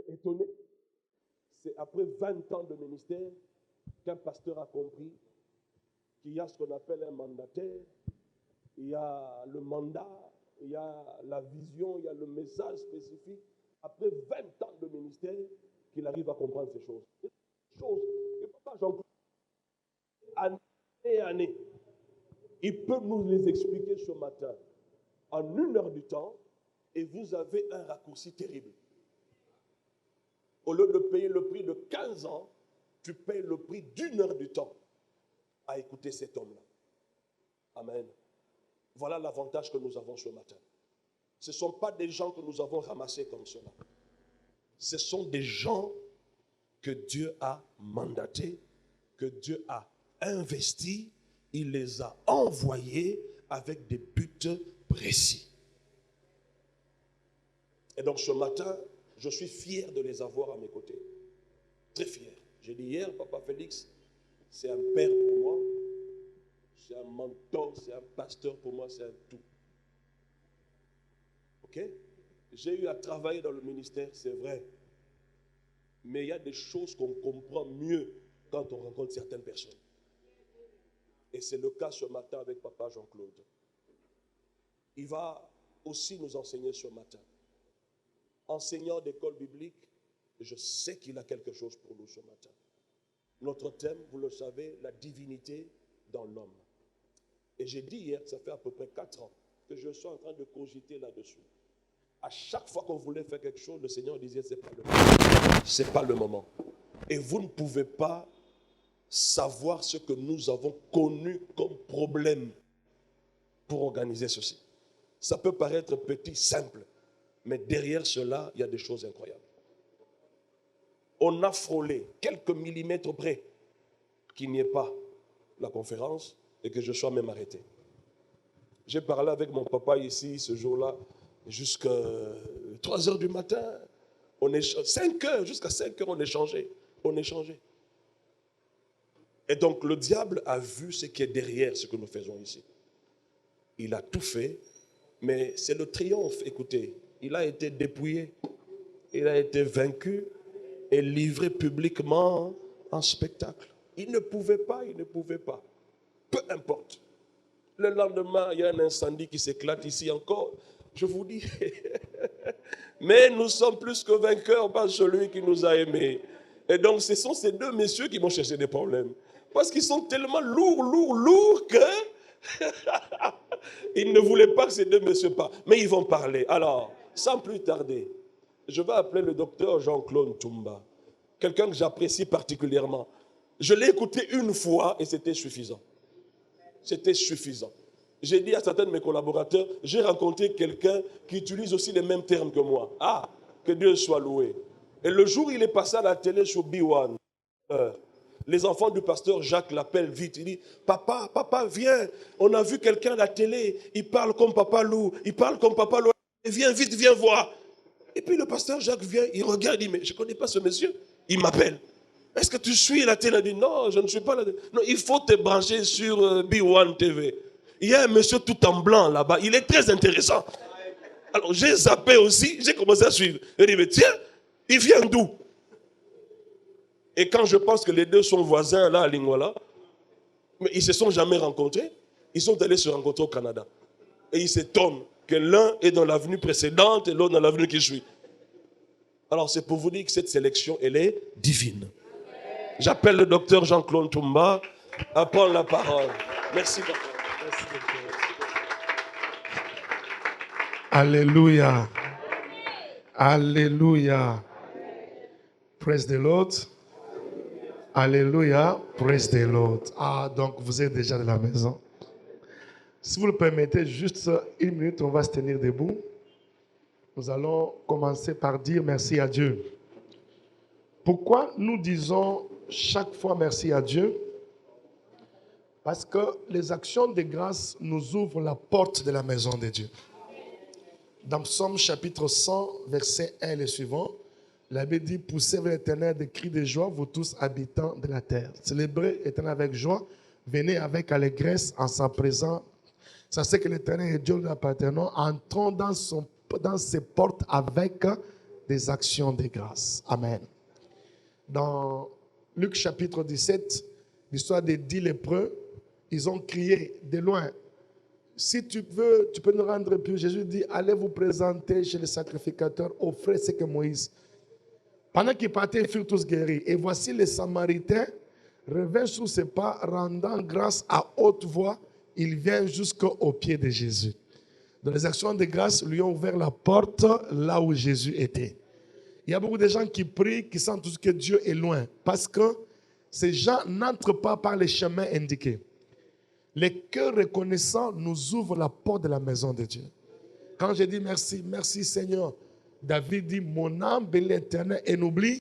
étonné. C'est après 20 ans de ministère qu'un pasteur a compris qu'il y a ce qu'on appelle un mandataire, il y a le mandat, il y a la vision, il y a le message spécifique. Après 20 ans de ministère, qu'il arrive à comprendre ces choses. Des choses que Papa Jean-Claude, année et année, il peut nous les expliquer ce matin en 1 heure du temps, et vous avez un raccourci terrible. Au lieu de payer le prix de 15 ans, tu payes le prix d'1 heure du temps à écouter cet homme-là. Amen. Voilà l'avantage que nous avons ce matin. Ce ne sont pas des gens que nous avons ramassés comme cela. Ce sont des gens que Dieu a mandatés, que Dieu a investis. Il les a envoyés avec des buts précis. Et donc ce matin, je suis fier de les avoir à mes côtés. Très fier. J'ai dit hier, Papa Félix, c'est un père pour moi, c'est un mentor, c'est un pasteur pour moi, c'est un tout. Ok? J'ai eu à travailler dans le ministère, c'est vrai. Mais il y a des choses qu'on comprend mieux quand on rencontre certaines personnes. Et c'est le cas ce matin avec Papa Jean-Claude. Il va aussi nous enseigner ce matin. Enseignant d'école biblique, je sais qu'il a quelque chose pour nous ce matin. Notre thème, vous le savez, la divinité dans l'homme. Et j'ai dit hier, ça fait à peu près 4 ans, que je suis en train de cogiter là-dessus. À chaque fois qu'on voulait faire quelque chose, le Seigneur disait, c'est pas le moment. C'est pas le moment. Et vous ne pouvez pas savoir ce que nous avons connu comme problème pour organiser ceci. Ça peut paraître petit, simple, mais derrière cela, il y a des choses incroyables. On a frôlé quelques millimètres près qu'il n'y ait pas la conférence et que je sois même arrêté. J'ai parlé avec mon papa ici ce jour-là jusqu'à 3 heures du matin. 5 heures, jusqu'à 5 heures, on échangeait. Et donc le diable a vu ce qui est derrière ce que nous faisons ici. Il a tout fait, mais c'est le triomphe. Écoutez, il a été dépouillé, il a été vaincu et livré publiquement en spectacle. Il ne pouvait pas. Peu importe. Le lendemain, il y a un incendie qui s'éclate ici encore. Je vous dis, mais nous sommes plus que vainqueurs par celui qui nous a aimés. Et donc, ce sont ces 2 messieurs qui m'ont cherché des problèmes. Parce qu'ils sont tellement lourds que ils ne voulaient pas que ces 2 messieurs parlent. Mais ils vont parler. Alors, sans plus tarder, je vais appeler le docteur Jean-Claude Toumba. Quelqu'un que j'apprécie particulièrement. Je l'ai écouté 1 fois et c'était suffisant. C'était suffisant. J'ai dit à certains de mes collaborateurs, j'ai rencontré quelqu'un qui utilise aussi les mêmes termes que moi. Ah, que Dieu soit loué. Et le jour où il est passé à la télé sur B1, les enfants du pasteur Jacques l'appellent vite. Il dit, papa, viens. On a vu quelqu'un à la télé. Il parle comme Papa Lou. Viens vite, viens voir. Et puis le pasteur Jacques vient, il regarde, il dit, mais je ne connais pas ce monsieur. Il m'appelle. Est-ce que tu suis la télé? Il dit, non, je ne suis pas la télé. Non, il faut te brancher sur B1 TV. Il y a un monsieur tout en blanc là-bas. Il est très intéressant. Alors j'ai zappé aussi, j'ai commencé à suivre. Il dit, mais tiens, il vient d'où? Et quand je pense que les 2 sont voisins là à Lingwala, mais ils ne se sont jamais rencontrés, ils sont allés se rencontrer au Canada. Et ils s'étonnent que l'un est dans l'avenue précédente et l'autre dans l'avenue qui suit. Alors c'est pour vous dire que cette sélection, elle est divine. J'appelle le docteur Jean-Claude Toumba à prendre la parole. Merci docteur. Merci, docteur. Alléluia. Alléluia. Praise the Lord. Alléluia. Praise the Lord. Ah, donc vous êtes déjà de la maison. Si vous le permettez, juste 1 minute, on va se tenir debout. Nous allons commencer par dire merci à Dieu. Pourquoi nous disons chaque fois merci à Dieu? Parce que les actions de grâce nous ouvrent la porte de la maison de Dieu. Dans Psaume chapitre 100, verset 1 et le suivant, la Bible dit, poussez vers l'Éternel des cris de joie, vous tous habitants de la terre. Célébrez l'Éternel avec joie, venez avec allégresse en sa présence. Sachez que l'Éternel est Dieu, nous appartenons, entrons dans ses portes avec des actions de grâce. Amen. Dans Luc chapitre 17, l'histoire des 10 lépreux, ils ont crié de loin. Si tu veux, tu peux nous rendre purs. Jésus dit, allez vous présenter chez le sacrificateur, offrez ce que Moïse. Pendant qu'ils partaient, ils furent tous guéris. Et voici les Samaritains revinrent sur ses pas, rendant grâce à haute voix. Ils viennent jusqu'au pied de Jésus. Dans les actions de grâce, lui ont ouvert la porte là où Jésus était. Il y a beaucoup de gens qui prient, qui sentent tous que Dieu est loin. Parce que ces gens n'entrent pas par les chemins indiqués. Les cœurs reconnaissants nous ouvrent la porte de la maison de Dieu. Quand je dis merci, merci Seigneur, David dit, mon âme bénit l'Éternel et n'oublie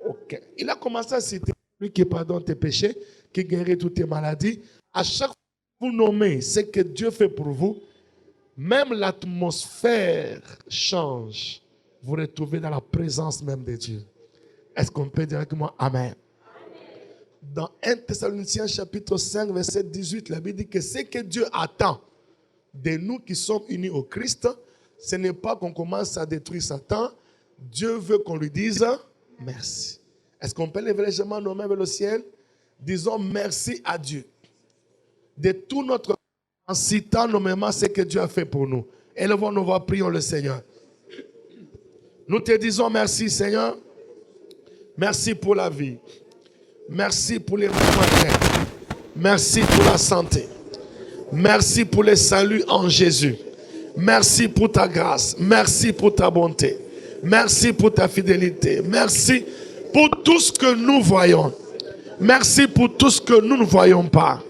aucun. Il a commencé à citer lui qui pardonne tes péchés, qui guérit toutes tes maladies. À chaque fois que vous nommez ce que Dieu fait pour vous, même l'atmosphère change. Vous vous retrouvez dans la présence même de Dieu. Est-ce qu'on peut dire avec moi Amen? Dans 1 Thessaloniciens chapitre 5, verset 18, la Bible dit que ce que Dieu attend de nous qui sommes unis au Christ, ce n'est pas qu'on commence à détruire Satan. Dieu veut qu'on lui dise merci. Est-ce qu'on peut lever légèrement nos mains vers le ciel? Disons merci à Dieu. De tout notre cœur, en citant nommément ce que Dieu a fait pour nous. Élevons nos voix, prions le Seigneur. Nous te disons merci Seigneur. Merci pour la vie. Merci pour les moyens. Merci pour la santé. Merci pour le salut en Jésus. Merci pour ta grâce. Merci pour ta bonté. Merci pour ta fidélité. Merci pour tout ce que nous voyons. Merci pour tout ce que nous ne voyons pas.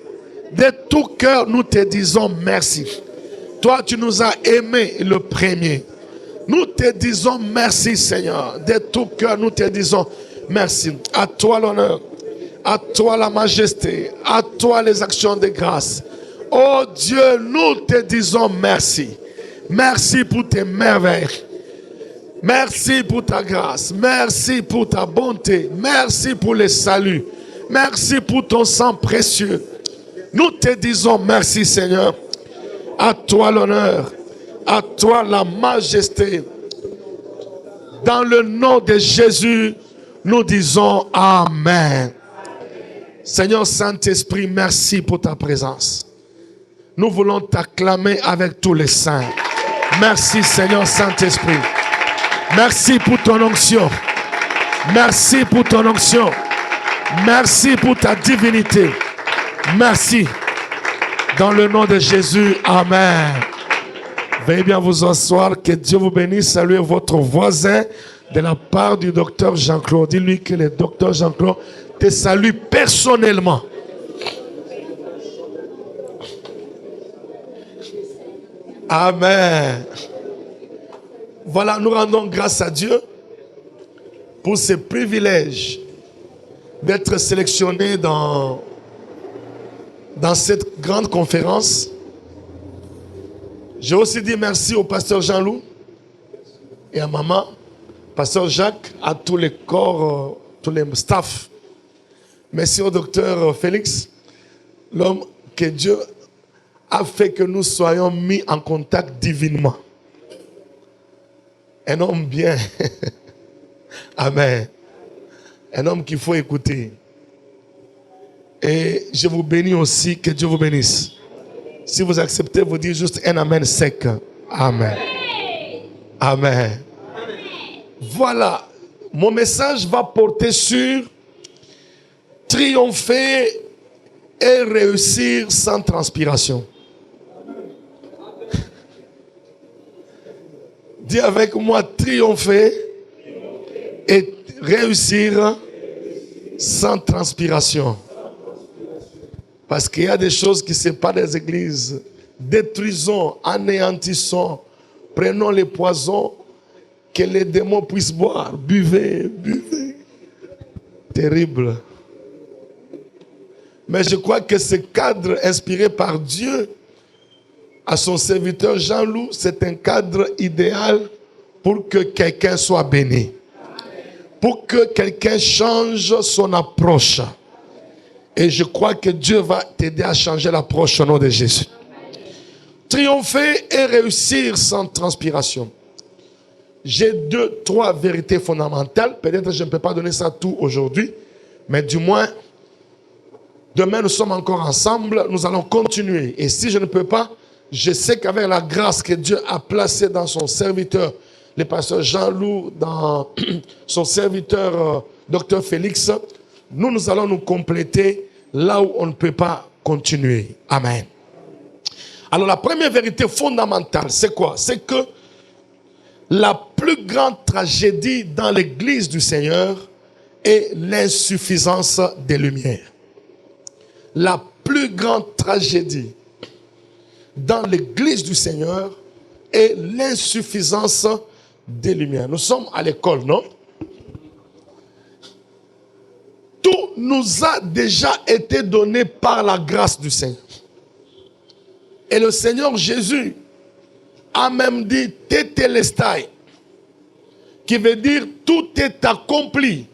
De tout cœur, nous te disons merci. Toi, tu nous as aimés le premier. Nous te disons merci, Seigneur. De tout cœur, nous te disons merci. À toi l'honneur. À toi la majesté. À toi les actions de grâce. Oh Dieu, nous te disons merci. Merci pour tes merveilles. Merci pour ta grâce. Merci pour ta bonté. Merci pour le salut. Merci pour ton sang précieux. Nous te disons merci Seigneur. À toi l'honneur. À toi la majesté. Dans le nom de Jésus, nous disons Amen. Seigneur Saint-Esprit, merci pour ta présence. Nous voulons t'acclamer avec tous les saints. Merci Seigneur Saint-Esprit. Merci pour ton onction. Merci pour ton onction. Merci pour ta divinité. Merci. Dans le nom de Jésus, Amen. Veuillez bien vous asseoir. Que Dieu vous bénisse. Saluez votre voisin de la part du docteur Jean-Claude. Dis-lui que le docteur Jean-Claude te salue personnellement. Amen. Voilà, nous rendons grâce à Dieu pour ce privilège d'être sélectionné dans cette grande conférence. J'ai aussi dit merci au pasteur Jean-Loup et à maman, pasteur Jacques, à tous les corps, tous les staffs. Merci au docteur Félix, l'homme que Dieu a fait que nous soyons mis en contact divinement. Un homme bien. Amen. Un homme qu'il faut écouter. Et je vous bénis aussi, que Dieu vous bénisse. Si vous acceptez, vous dites juste un amen sec. Amen. Amen. Voilà. Mon message va porter sur triompher et réussir sans transpiration. Dis avec moi, triompher et réussir sans transpiration. Parce qu'il y a des choses qui se passent dans les églises. Détruisons, anéantissons, prenons les poisons que les démons puissent boire. Buvez, buvez. Terrible. Mais je crois que ce cadre inspiré par Dieu à son serviteur Jean-Loup, c'est un cadre idéal pour que quelqu'un soit béni. Pour que quelqu'un change son approche. Et je crois que Dieu va t'aider à changer l'approche au nom de Jésus. Triompher et réussir sans transpiration. j'ai 3 vérités fondamentales. Peut-être que je ne peux pas donner ça tout aujourd'hui, mais du moins, demain nous sommes encore ensemble, nous allons continuer. Et si je ne peux pas, je sais qu'avec la grâce que Dieu a placée dans son serviteur, le pasteur Jean-Loup, dans son serviteur Dr Félix, nous allons nous compléter là où on ne peut pas continuer. Amen. Alors la première vérité fondamentale, c'est quoi? C'est que la plus grande tragédie dans l'église du Seigneur est l'insuffisance des lumières. La plus grande tragédie dans l'église du Seigneur est l'insuffisance des lumières. Nous sommes à l'école, non? Tout nous a déjà été donné par la grâce du Seigneur. Et le Seigneur Jésus a même dit Tetelestai, qui veut dire tout est accompli.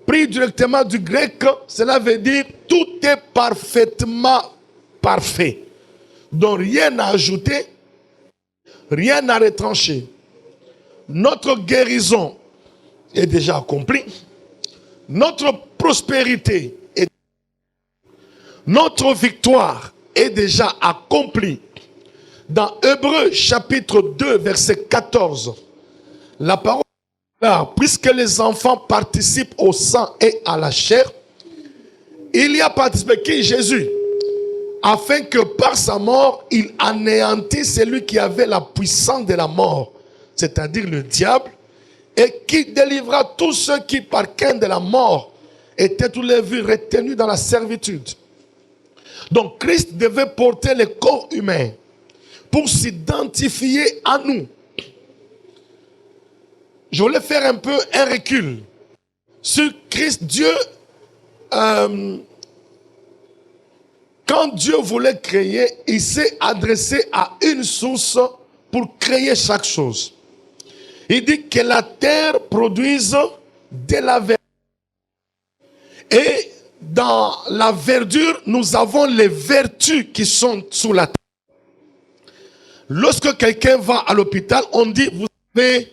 Pris directement du grec, cela veut dire tout est parfaitement parfait. Donc rien à ajouter, rien à retrancher. Notre guérison est déjà accomplie. Notre prospérité est notre victoire est déjà accomplie. Dans Hébreux chapitre 2 verset 14, la parole est là, puisque les enfants participent au sang et à la chair, il y a participé qui? Jésus, afin que par sa mort, il anéantisse celui qui avait la puissance de la mort, c'est-à-dire le diable, et qui délivra tous ceux qui, par crainte de la mort, étaient tous les vus retenus dans la servitude. Donc Christ devait porter le corps humain pour s'identifier à nous. Je voulais faire un peu un recul sur Christ. Dieu, quand Dieu voulait créer, il s'est adressé à une source pour créer chaque chose. Il dit que la terre produise de la verdure. Et dans la verdure, nous avons les vertus qui sont sous la terre. Lorsque quelqu'un va à l'hôpital, on dit, vous avez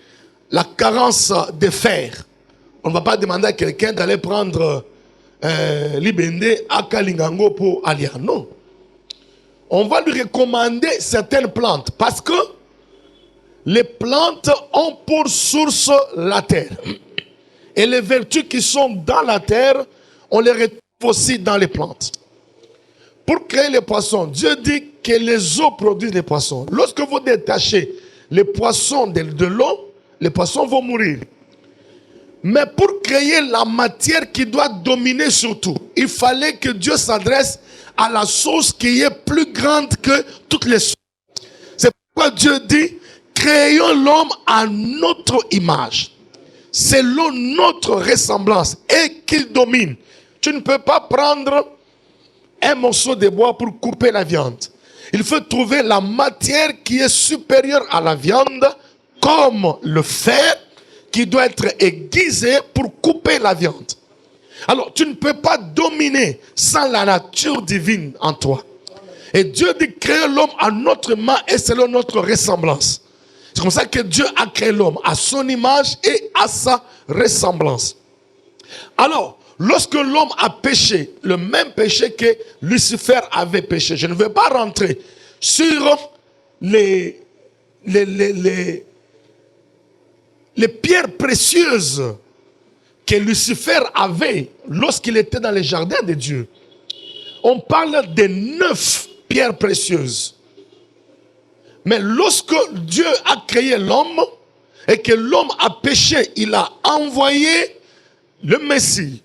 la carence de fer. On ne va pas demander à quelqu'un d'aller prendre l'ibende à Kalingango pour aller. Non. On va lui recommander certaines plantes parce que les plantes ont pour source la terre. Et les vertus qui sont dans la terre, on les retrouve aussi dans les plantes. Pour créer les poissons, Dieu dit que les eaux produisent les poissons. Lorsque vous détachez les poissons de l'eau, les poissons vont mourir. Mais pour créer la matière qui doit dominer sur tout, il fallait que Dieu s'adresse à la source qui est plus grande que toutes les sources. C'est pourquoi Dieu dit, créons l'homme à notre image, selon notre ressemblance, et qu'il domine. Tu ne peux pas prendre un morceau de bois pour couper la viande. Il faut trouver la matière qui est supérieure à la viande, comme le fer qui doit être aiguisé pour couper la viande. Alors, tu ne peux pas dominer sans la nature divine en toi. Et Dieu dit créer l'homme à notre main et selon notre ressemblance. C'est comme ça que Dieu a créé l'homme, à son image et à sa ressemblance. Alors, lorsque l'homme a péché, le même péché que Lucifer avait péché, je ne vais pas rentrer sur les pierres précieuses que Lucifer avait lorsqu'il était dans les jardins de Dieu. On parle de 9 pierres précieuses. Mais lorsque Dieu a créé l'homme et que l'homme a péché, il a envoyé le Messie.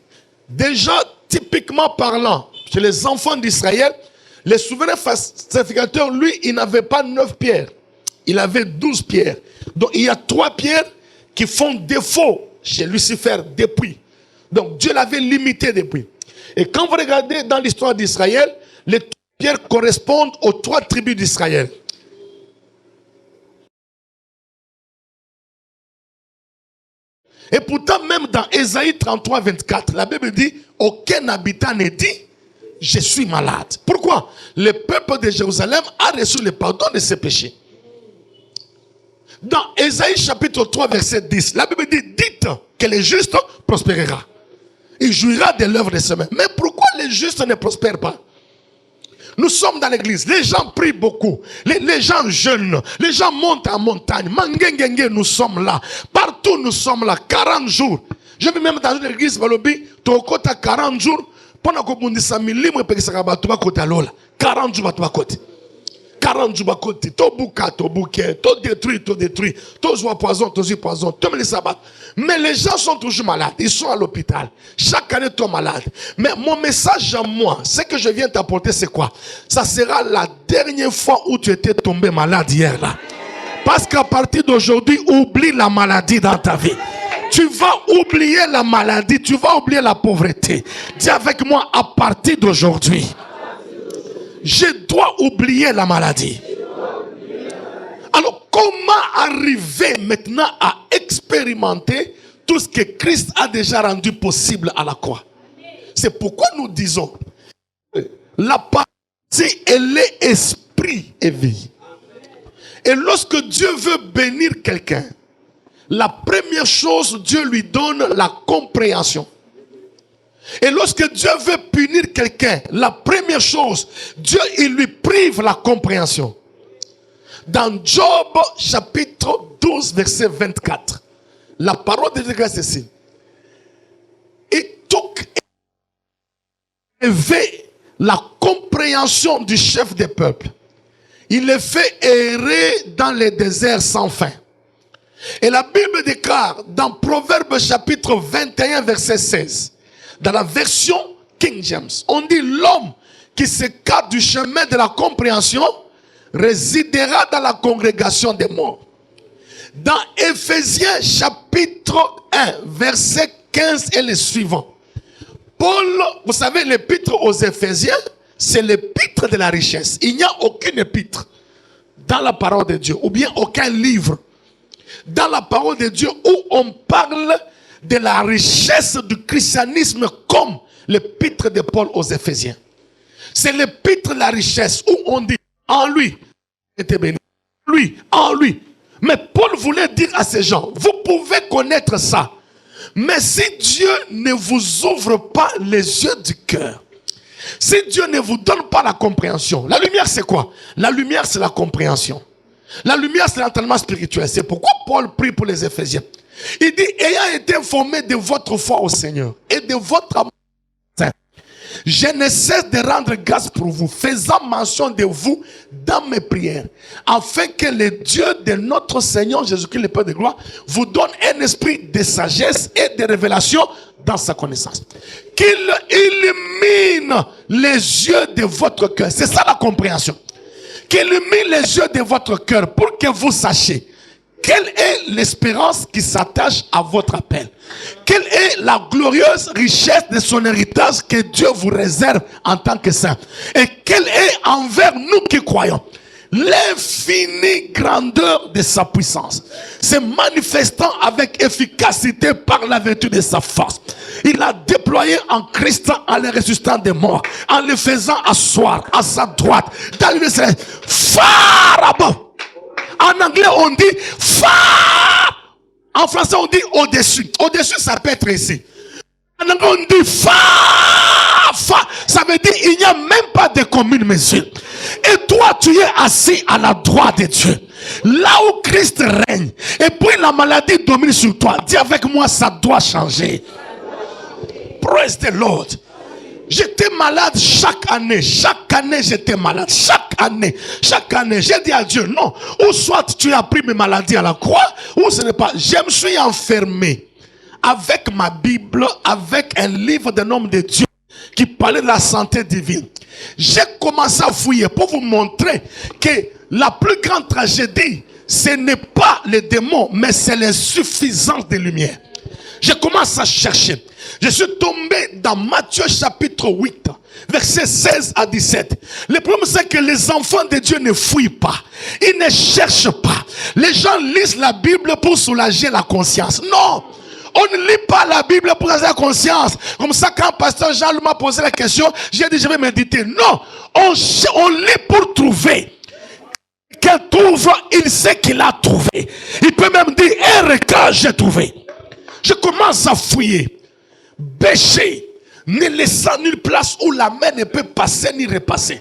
Déjà, typiquement parlant, chez les enfants d'Israël, le souverain sacrificateur, lui, il n'avait pas 9 pierres. Il avait 12 pierres. Donc, il y a 3 pierres qui font défaut chez Lucifer depuis. Donc, Dieu l'avait limité depuis. Et quand vous regardez dans l'histoire d'Israël, les 3 pierres correspondent aux 3 tribus d'Israël. Et pourtant, même dans Ésaïe 33, 24, la Bible dit, aucun habitant ne dit, je suis malade. Pourquoi? Le peuple de Jérusalem a reçu le pardon de ses péchés. Dans Ésaïe chapitre 3, verset 10, la Bible dit, dites que le juste prospérera. Il jouira de l'œuvre de ses mains. Mais pourquoi les justes ne prospèrent pas? Nous sommes dans l'église, les gens prient beaucoup, les gens jeûnent, les gens montent en montagne. Mangengenge, nous sommes là. Partout nous sommes là, 40 jours. Je vais même dans une église, Balobi, tu as 40 jours, pendant que tu as 40 jours, 40 jours, tu bouquet, tu détruis, tu joues poison, tu mets les sabbats. Mais les gens sont toujours malades, ils sont à l'hôpital. Chaque année, tu es malade. Mais mon message à moi, ce que je viens t'apporter, c'est quoi? Ça sera la dernière fois où tu étais tombé malade hier là. Parce qu'à partir d'aujourd'hui, oublie la maladie dans ta vie. Tu vas oublier la maladie, tu vas oublier la pauvreté. Dis avec moi, à partir d'aujourd'hui, je dois oublier la maladie. Alors, comment arriver maintenant à expérimenter tout ce que Christ a déjà rendu possible à la croix? C'est pourquoi nous disons, la partie, elle est esprit et vie. Et lorsque Dieu veut bénir quelqu'un, la première chose, Dieu lui donne la compréhension. Et lorsque Dieu veut punir quelqu'un, la première chose, Dieu, il lui prive la compréhension. Dans Job, chapitre 12, verset 24, la parole de Dieu est ceci. Et took élevé la compréhension du chef des peuples. Il les fait errer dans les déserts sans fin. Et la Bible déclare dans Proverbe chapitre 21, verset 16, dans la version King James, on dit l'homme qui s'écarte du chemin de la compréhension résidera dans la congrégation des morts. Dans Éphésiens chapitre 1, verset 15 et les suivants, Paul, vous savez, l'épître aux Éphésiens, c'est l'épître de la richesse. Il n'y a aucune épître dans la parole de Dieu, ou bien aucun livre dans la parole de Dieu où on parle de la richesse du christianisme comme l'épître de Paul aux Éphésiens. C'est l'épître de la richesse où on dit en lui était béni. Lui, en lui. Mais Paul voulait dire à ces gens, vous pouvez connaître ça. Mais si Dieu ne vous ouvre pas les yeux du cœur, si Dieu ne vous donne pas la compréhension, la lumière c'est quoi? La lumière c'est la compréhension. La lumière c'est l'entraînement spirituel. C'est pourquoi Paul prie pour les Éphésiens. Il dit, ayant été informé de votre foi au Seigneur et de votre amour, je ne cesse de rendre grâce pour vous, faisant mention de vous dans mes prières, afin que le Dieu de notre Seigneur Jésus-Christ, le Père de gloire, vous donne un esprit de sagesse et de révélation dans sa connaissance. Qu'il illumine les yeux de votre cœur. C'est ça la compréhension. Qu'il illumine les yeux de votre cœur pour que vous sachiez quelle est l'espérance qui s'attache à votre appel. Quelle est la glorieuse richesse de son héritage que Dieu vous réserve en tant que saint. Et quelle est envers nous qui croyons l'infinie grandeur de sa puissance, se manifestant avec efficacité par la vertu de sa force. Il a déployé en Christ en le ressuscitant des morts, en le faisant asseoir à sa droite dans le ciel. Far above. En anglais, on dit far. En français, on dit au-dessus. Au-dessus, ça peut être ici. En anglais, on dit far, far. Ça veut dire il n'y a même pas de commune mesure. Et toi, tu es assis à la droite de Dieu. Là où Christ règne. Et puis la maladie domine sur toi. Dis avec moi, ça doit changer. Praise the Lord. J'étais malade chaque année. Chaque année, j'étais malade. Chaque année. J'ai dit à Dieu, non. Ou soit tu as pris mes maladies à la croix, ou ce n'est pas. Je me suis enfermé avec ma Bible, avec un livre d'un homme de Dieu qui parlait de la santé divine. J'ai commencé à fouiller pour vous montrer que la plus grande tragédie, ce n'est pas les démons, mais c'est l'insuffisance des lumières. Je commence à chercher. Je suis tombé dans Matthieu chapitre 8, versets 16 à 17. Le problème c'est que les enfants de Dieu ne fouillent pas. Ils ne cherchent pas. Les gens lisent la Bible pour soulager la conscience. Non! On ne lit pas la Bible pour soulager la conscience. Comme ça, quand pasteur Jean m'a posé la question, j'ai dit je vais méditer. Non! On lit pour trouver. quelqu'un trouve, il sait qu'il a trouvé. Il peut même dire, regarde, j'ai trouvé. Je commence à fouiller, bêcher, ne laissant nulle place où la main ne peut passer ni repasser.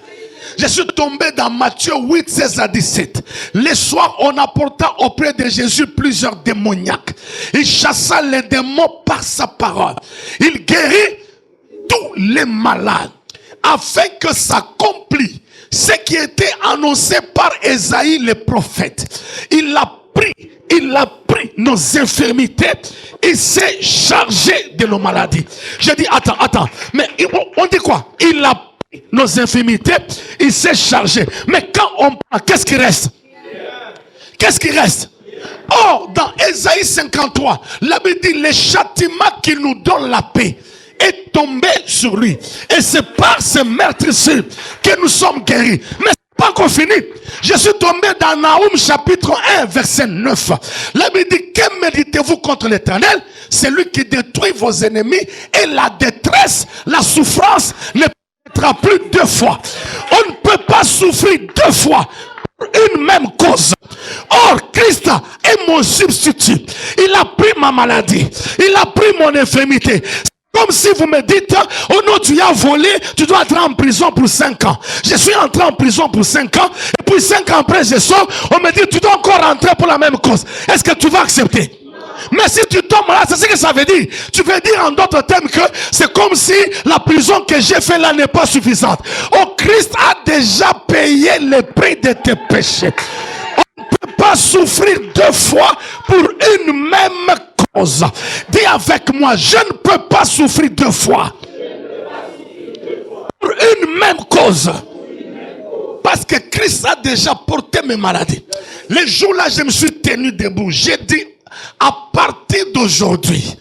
Je suis tombé dans Matthieu 8, 16 à 17. Le soir, on apporta auprès de Jésus plusieurs démoniaques. Il chassa les démons par sa parole. Il guérit tous les malades, afin que s'accomplisse ce qui était annoncé par Ésaïe le prophète. Il a pris nos infirmités, il s'est chargé de nos maladies. Je dis, attends, mais on dit quoi? Il a pris nos infirmités, il s'est chargé. Mais quand on prend, qu'est-ce qui reste? Qu'est-ce qui reste? Oh, dans Ésaïe 53, la Bible dit, le châtiment qui nous donne la paix est tombé sur lui. Et c'est par ce meurtrissure que nous sommes guéris. Mais pas encore fini. Je suis tombé dans Naoum chapitre 1 verset 9. La Bible dit, que méditez-vous contre l'Éternel? C'est lui qui détruit vos ennemis, et la détresse, la souffrance ne peut plus deux fois. On ne peut pas souffrir deux fois pour une même cause. Or, Christ est mon substitut. Il a pris ma maladie. Il a pris mon infirmité. Comme si vous me dites, oh non, tu as volé, tu dois entrer en prison pour 5 ans. Je suis entré en prison pour 5 ans, et puis 5 ans après je sors, on me dit, tu dois encore rentrer pour la même cause. Est-ce que tu vas accepter? Mais si tu tombes malade, c'est ce que ça veut dire. Tu veux dire en d'autres termes que c'est comme si la prison que j'ai fait là n'est pas suffisante. Oh, Christ a déjà payé le prix de tes péchés. On ne peut pas souffrir deux fois pour une même cause. Dis avec moi, je ne peux pas souffrir deux fois pour une même cause. Parce que Christ a déjà porté mes maladies. Les jours-là, je me suis tenu debout. J'ai dit, à partir d'aujourd'hui,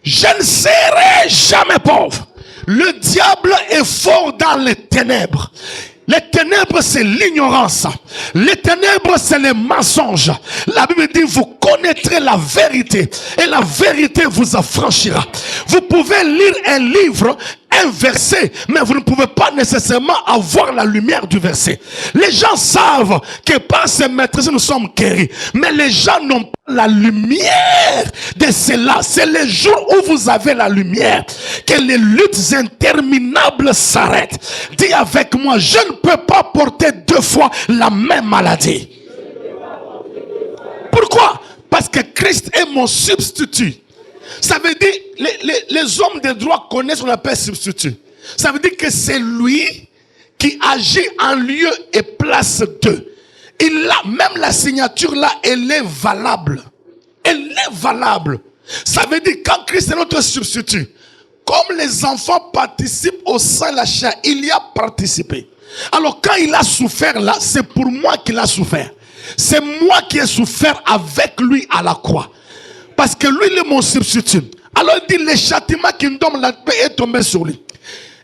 je ne serai jamais pauvre. Le diable est fort dans les ténèbres. Les ténèbres, c'est l'ignorance. Les ténèbres, c'est les mensonges. La Bible dit, vous connaîtrez la vérité, et la vérité vous affranchira. Vous pouvez lire un livre, un verset, mais vous ne pouvez pas nécessairement avoir la lumière du verset. Les gens savent que par ces maîtrises, nous sommes guéris. Mais les gens n'ont pas la lumière de cela. C'est le jour où vous avez la lumière que les luttes interminables s'arrêtent. Dis avec moi, je ne peux pas porter deux fois la même maladie. Pourquoi? Parce que Christ est mon substitut. Ça veut dire, les hommes de droit connaissent ce qu'on appelle substitut. Ça veut dire que c'est lui qui agit en lieu et place d'eux. Il a, même la signature là, elle est valable. Elle est valable. Ça veut dire, quand Christ est notre substitut, comme les enfants participent au sein de la chair, il y a participé. Alors quand il a souffert là, c'est pour moi qu'il a souffert. C'est moi qui ai souffert avec lui à la croix. Parce que lui, il est mon substitut. Alors il dit, le châtiment qui me donne la paix est tombé sur lui.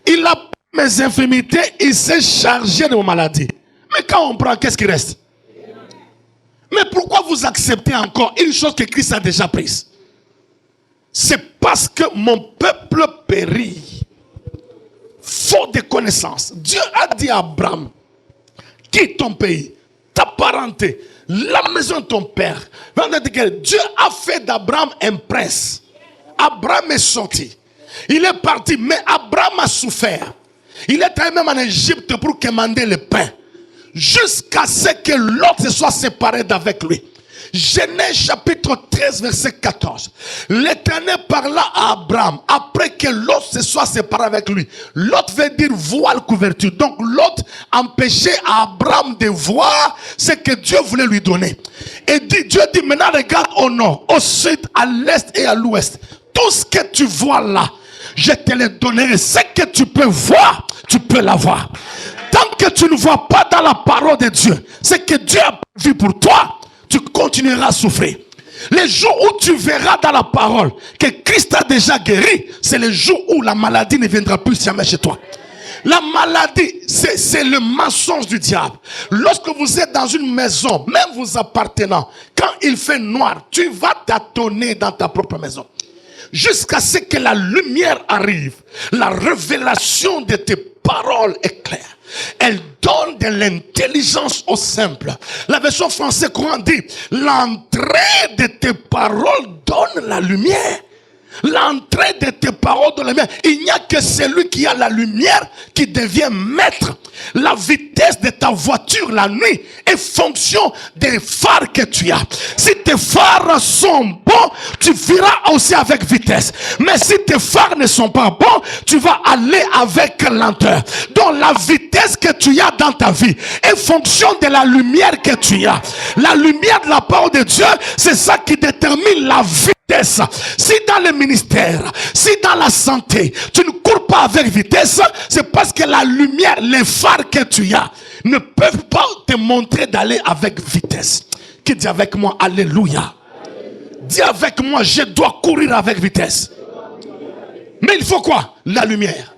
Il a pris mes infirmités, il s'est chargé de mon maladie. Mais quand on prend, qu'est-ce qui reste? Mais pourquoi vous acceptez encore une chose que Christ a déjà prise? C'est parce que mon peuple périt. Faute de connaissance. Dieu a dit à Abraham, quitte ton pays, ta parenté, la maison de ton père. Dieu a fait d'Abraham un prince. Abraham est sorti. Il est parti, mais Abraham a souffert. Il est allé même en Égypte pour commander le pain. Jusqu'à ce que l'autre se soit séparé d'avec lui. Genèse chapitre 13 verset 14. L'Éternel parla à Abraham après que l'autre se soit séparé avec lui. L'autre veut dire voile couverture. Donc l'autre empêchait Abraham de voir ce que Dieu voulait lui donner. Et Dieu dit maintenant regarde au nord, au sud, à l'est et à l'ouest. Tout ce que tu vois là, je te le donnerai. Ce que tu peux voir, tu peux l'avoir. Tant que tu ne vois pas dans la parole de Dieu ce que Dieu a prévu pour toi, tu continueras à souffrir. Les jours où tu verras dans la parole que Christ a déjà guéri, c'est le jour où la maladie ne viendra plus jamais chez toi. La maladie, c'est le mensonge du diable. Lorsque vous êtes dans une maison, même vous appartenant, quand il fait noir, tu vas tâtonner dans ta propre maison. Jusqu'à ce que la lumière arrive, la révélation de tes parole est claire. Elle donne de l'intelligence aux simples. La version française courant dit, l'entrée de tes paroles donne la lumière. L'entrée de tes paroles dans la lumière. Il n'y a que celui qui a la lumière qui devient maître. La vitesse de ta voiture la nuit est fonction des phares que tu as. Si tes phares sont bons, tu viras aussi avec vitesse. Mais si tes phares ne sont pas bons, tu vas aller avec lenteur. Donc la vitesse que tu as dans ta vie est fonction de la lumière que tu as. La lumière de la parole de Dieu, c'est ça qui détermine la vitesse. Si dans le ministère, si dans la santé, tu ne cours pas avec vitesse, c'est parce que la lumière, les phares que tu as, ne peuvent pas te montrer d'aller avec vitesse. Qui dit avec moi, alléluia. Dis avec moi, je dois courir avec vitesse. Mais il faut quoi? La lumière.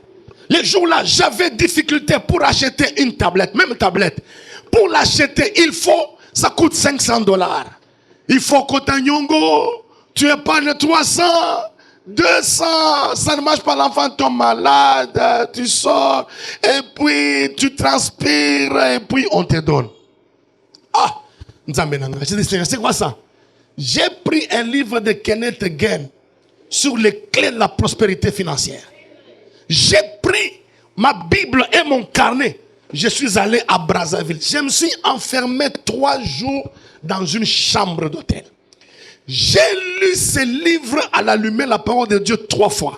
Les jours-là, j'avais difficulté pour acheter une tablette, même une tablette. Pour l'acheter, ça coûte $500. Il faut Kotanyongo. Tu épargnes 300, 200, ça ne marche pas, l'enfant tombe malade, tu sors, et puis tu transpires, et puis on te donne. Ah, j'ai dit, c'est quoi ça? J'ai pris un livre de Kenneth Hagin sur les clés de la prospérité financière. J'ai pris ma Bible et mon carnet. Je suis allé à Brazzaville. Je me suis enfermé 3 jours dans une chambre d'hôtel. J'ai lu ce livre à l'allumer la parole de Dieu 3 fois.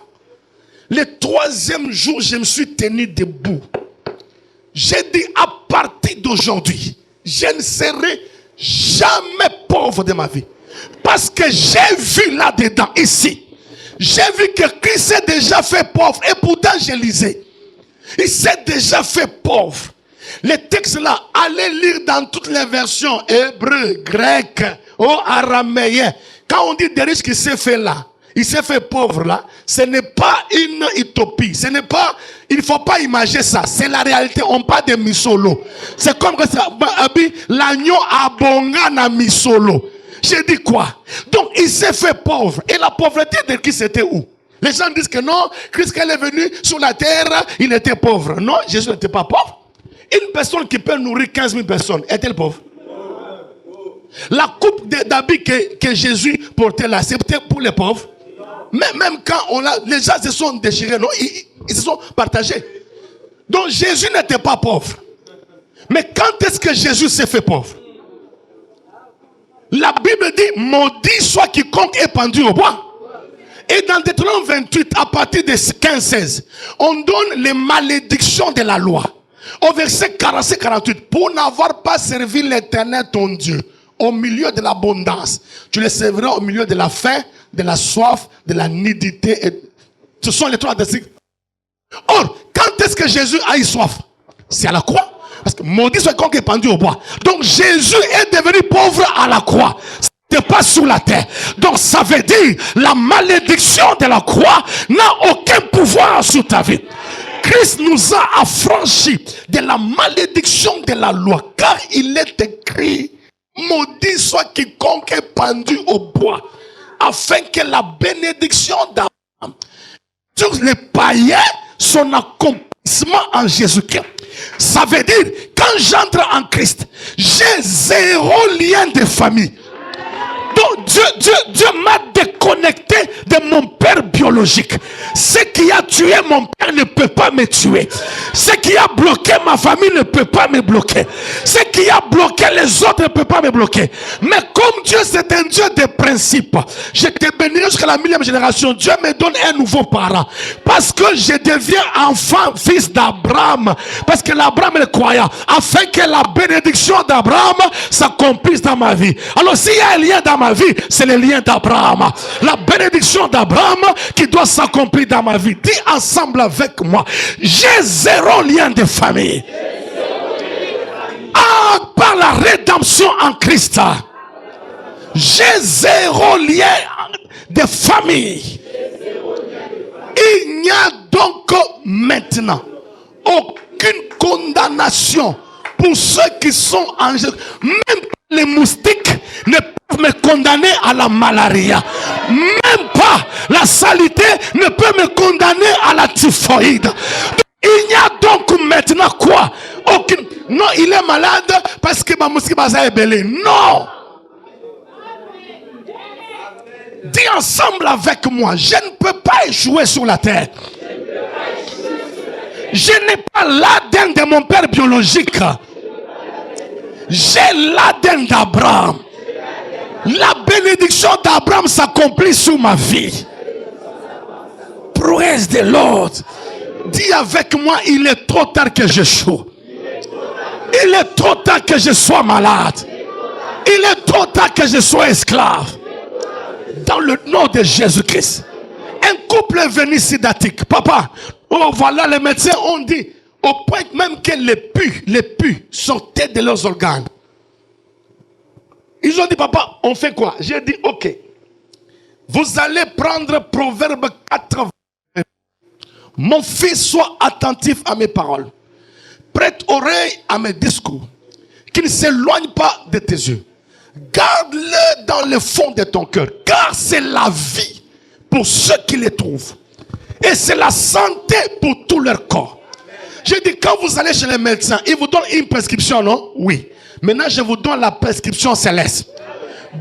Le 3e jour, je me suis tenu debout. J'ai dit, à partir d'aujourd'hui, je ne serai jamais pauvre de ma vie. Parce que j'ai vu là-dedans, ici, j'ai vu que Christ s'est déjà fait pauvre. Et pourtant, je lisais. Il s'est déjà fait pauvre. Les textes là, allez lire dans toutes les versions, hébreu, grec, araméen. Quand on dit des riches qui s'est fait là, il s'est fait pauvre là, ce n'est pas une utopie. Ce n'est pas, il ne faut pas imaginer ça. C'est la réalité. On parle de misolo. C'est comme que l'agneau abonga na misolo. J'ai dit quoi? Donc il s'est fait pauvre. Et la pauvreté de qui c'était où? Les gens disent que non, Christ quand il est venu sur la terre, il était pauvre. Non, Jésus n'était pas pauvre. Une personne qui peut nourrir 15 000 personnes, est-elle pauvre? La coupe d'habits que Jésus portait là, c'est peut-être pour les pauvres. Mais même quand les gens se sont déchirés, non, ils se sont partagés. Donc Jésus n'était pas pauvre. Mais quand est-ce que Jésus s'est fait pauvre? La Bible dit, maudit soit quiconque est pendu au bois. Et dans Deutéronome 28, à partir de 15-16, on donne les malédictions de la loi. Au verset 47-48, pour n'avoir pas servi l'Éternel ton Dieu au milieu de l'abondance, tu le serviras au milieu de la faim, de la soif, de la nudité. Et ce sont les 3 désirs. Or, quand est-ce que Jésus a eu soif? C'est à la croix. Parce que maudit soit quiconque est pendu au bois. Donc Jésus est devenu pauvre à la croix. C'était pas sur la terre. Donc ça veut dire la malédiction de la croix n'a aucun pouvoir sur ta vie. Christ nous a affranchis de la malédiction de la loi. Car il est écrit, maudit soit quiconque est pendu au bois. Afin que la bénédiction d'Abraham sur les païens, son accomplissement en Jésus-Christ. Ça veut dire, quand j'entre en Christ, j'ai 0 lien de famille. Donc Dieu m'a déconnecté de mon père biologique. Ce qui a tué mon père ne peut pas me tuer. Ce qui a bloqué ma famille ne peut pas me bloquer. Ce qui a bloqué les autres ne peut pas me bloquer. Mais comme Dieu c'est un Dieu de principes, je te bénirai jusqu'à la 1000e génération. Dieu me donne un nouveau parent. Parce que je deviens enfant, fils d'Abraham. Parce que l'Abraham est le croyant. Afin que la bénédiction d'Abraham s'accomplisse dans ma vie. Alors s'il y a un lien dans ma vie, c'est le lien d'Abraham. La bénédiction d'Abraham qui doit s'accomplir dans ma vie. Dis ensemble avec moi, j'ai 0 lien de famille. Ah, par la rédemption en Christ, j'ai 0 lien de famille. Il n'y a donc maintenant aucune condamnation pour ceux qui sont en Jésus. Même les moustiques ne peuvent me condamner à la malaria. Même pas la saleté ne peut me condamner à la typhoïde. Il n'y a donc maintenant quoi? Aucune. Non, il est malade parce que ma mouski baza est belé. Non. Dis ensemble avec moi, je ne peux pas échouer sur la terre. Je n'ai pas l'ADN de mon père biologique. J'ai l'ADN d'Abraham. La bénédiction d'Abraham s'accomplit sur ma vie. Praise the Lord. Dis avec moi, il est trop tard que j'échoue. Il est trop tard que je sois malade. Il est trop tard que je sois esclave. Dans le nom de Jésus-Christ. Un couple est venu ici d'Attique. Papa, oh voilà, les médecins ont dit, au point même que les pus sortaient de leurs organes. Ils ont dit, papa, on fait quoi? J'ai dit, ok. Vous allez prendre Proverbe 4. Mon fils, sois attentif à mes paroles. Prête oreille à mes discours. Qu'il ne s'éloigne pas de tes yeux. Garde-le dans le fond de ton cœur. Car c'est la vie pour ceux qui les trouvent. Et c'est la santé pour tout leur corps. J'ai dit, quand vous allez chez les médecins, ils vous donnent une prescription, non? Oui. Maintenant, je vous donne la prescription céleste.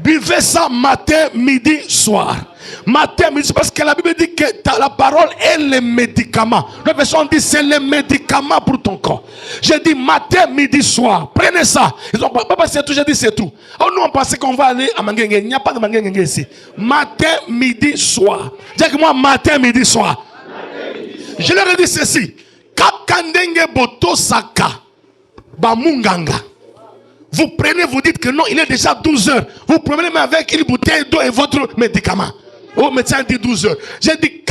Buvez ça matin, midi, soir. Matin, midi, parce que la Bible dit que la parole est le médicament. La version dit c'est le médicament pour ton corps. J'ai dit matin, midi, soir. Prenez ça. Ils ont papa, c'est tout. J'ai dit c'est tout. Oh, nous on pensait qu'on va aller à Manguengue. Il n'y a pas de Manguengue ici. Matin, midi, soir. Dis que moi matin, midi, soir. Je leur ai dit ceci. Kapkandenge boto saka bamunganga. Vous prenez, vous dites que non, il est déjà 12 heures. Vous prenez même avec une bouteille d'eau et votre médicament. Oh, médecin dit 12 heures. J'ai dit,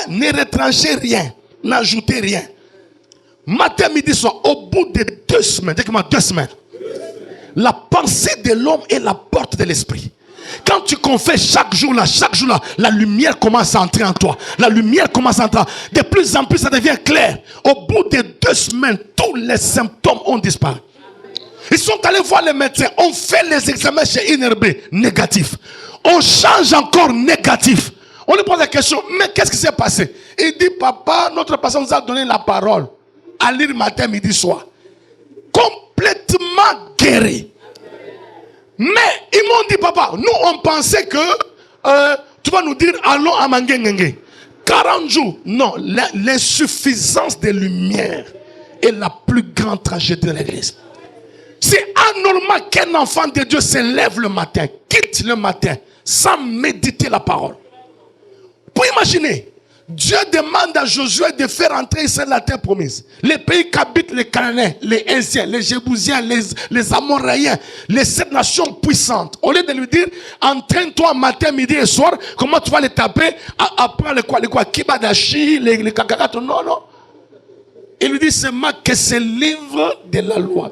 ne retranchez rien, n'ajoutez rien. Matin, midi, soir, au bout de 2 semaines, dis-moi 2 semaines, la pensée de l'homme est la porte de l'esprit. Quand tu confesses chaque jour là, la lumière commence à entrer en toi. La lumière commence à entrer. De plus en plus, ça devient clair. Au bout de 2 semaines, tous les symptômes ont disparu. Ils sont allés voir les médecins. On fait les examens chez INRB, négatif. On change encore négatif. On lui pose la question, mais qu'est-ce qui s'est passé? Il dit, papa, notre patient nous a donné la parole. À lire matin, midi, soir. Complètement guéri. Mais ils m'ont dit, papa, nous on pensait que tu vas nous dire, allons à Manguengue. 40 jours. Non, l'insuffisance de lumière est la plus grande tragédie de l'église. C'est anormal qu'un enfant de Dieu se lève le matin, quitte le matin, sans méditer la parole. Pour imaginer, Dieu demande à Josué de faire entrer Israël la terre promise. Les pays qu'habitent les Cananéens, les Hésiens, les Jébusiens, les Amoréens, les 7 nations puissantes. Au lieu de lui dire, entraîne-toi matin, midi et soir, comment tu vas les taper? Après les quoi, Kibadashi, les Kakakato, non. Il lui dit seulement que ce livre de la loi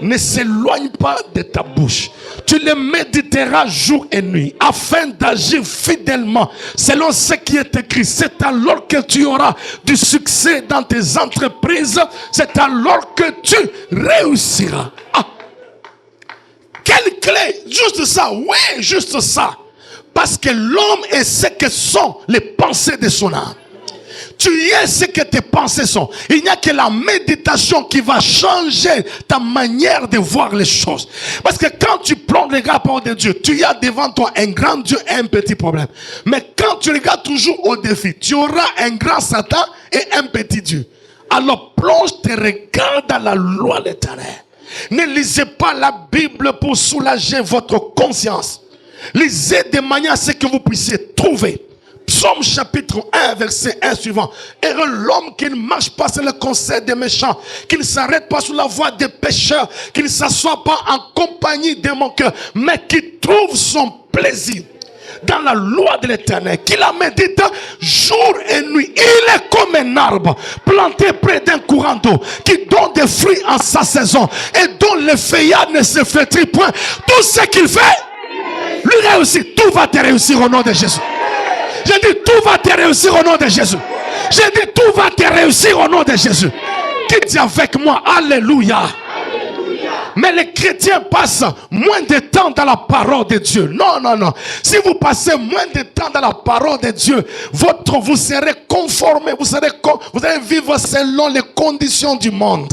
ne s'éloigne pas de ta bouche. Tu le méditeras jour et nuit afin d'agir fidèlement selon ce qui est écrit. C'est alors que tu auras du succès dans tes entreprises. C'est alors que tu réussiras. Ah. Quelle clé? Juste ça. Oui, juste ça. Parce que l'homme est ce que sont les pensées de son âme. Tu es ce que tes pensées sont. Il n'y a que la méditation qui va changer ta manière de voir les choses. Parce que quand tu prends le rapport de Dieu, tu as devant toi un grand Dieu et un petit problème. Mais quand tu regardes toujours au défi, tu auras un grand Satan et un petit Dieu. Alors plonge tes regards dans la loi de l'Éternel. Ne lisez pas la Bible pour soulager votre conscience. Lisez de manière à ce que vous puissiez trouver. Psaume chapitre 1, verset 1 suivant. Heureux l'homme qui ne marche pas sur le conseil des méchants, qui ne s'arrête pas sur la voie des pécheurs, qui ne s'assoit pas en compagnie des moqueurs, mais qui trouve son plaisir dans la loi de l'Éternel, qui la médite jour et nuit. Il est comme un arbre planté près d'un courant d'eau, qui donne des fruits en sa saison et dont le feuillage ne se flétrit point. Tout ce qu'il fait, lui réussit. Tout va te réussir au nom de Jésus. J'ai dit tout va te réussir au nom de Jésus. J'ai dit tout va te réussir au nom de Jésus. Qui dit avec moi alléluia. Mais les chrétiens passent moins de temps dans la parole de Dieu. Non, non, non. Si vous passez moins de temps dans la parole de Dieu, vous serez conformé, vous allez vivre selon les conditions du monde.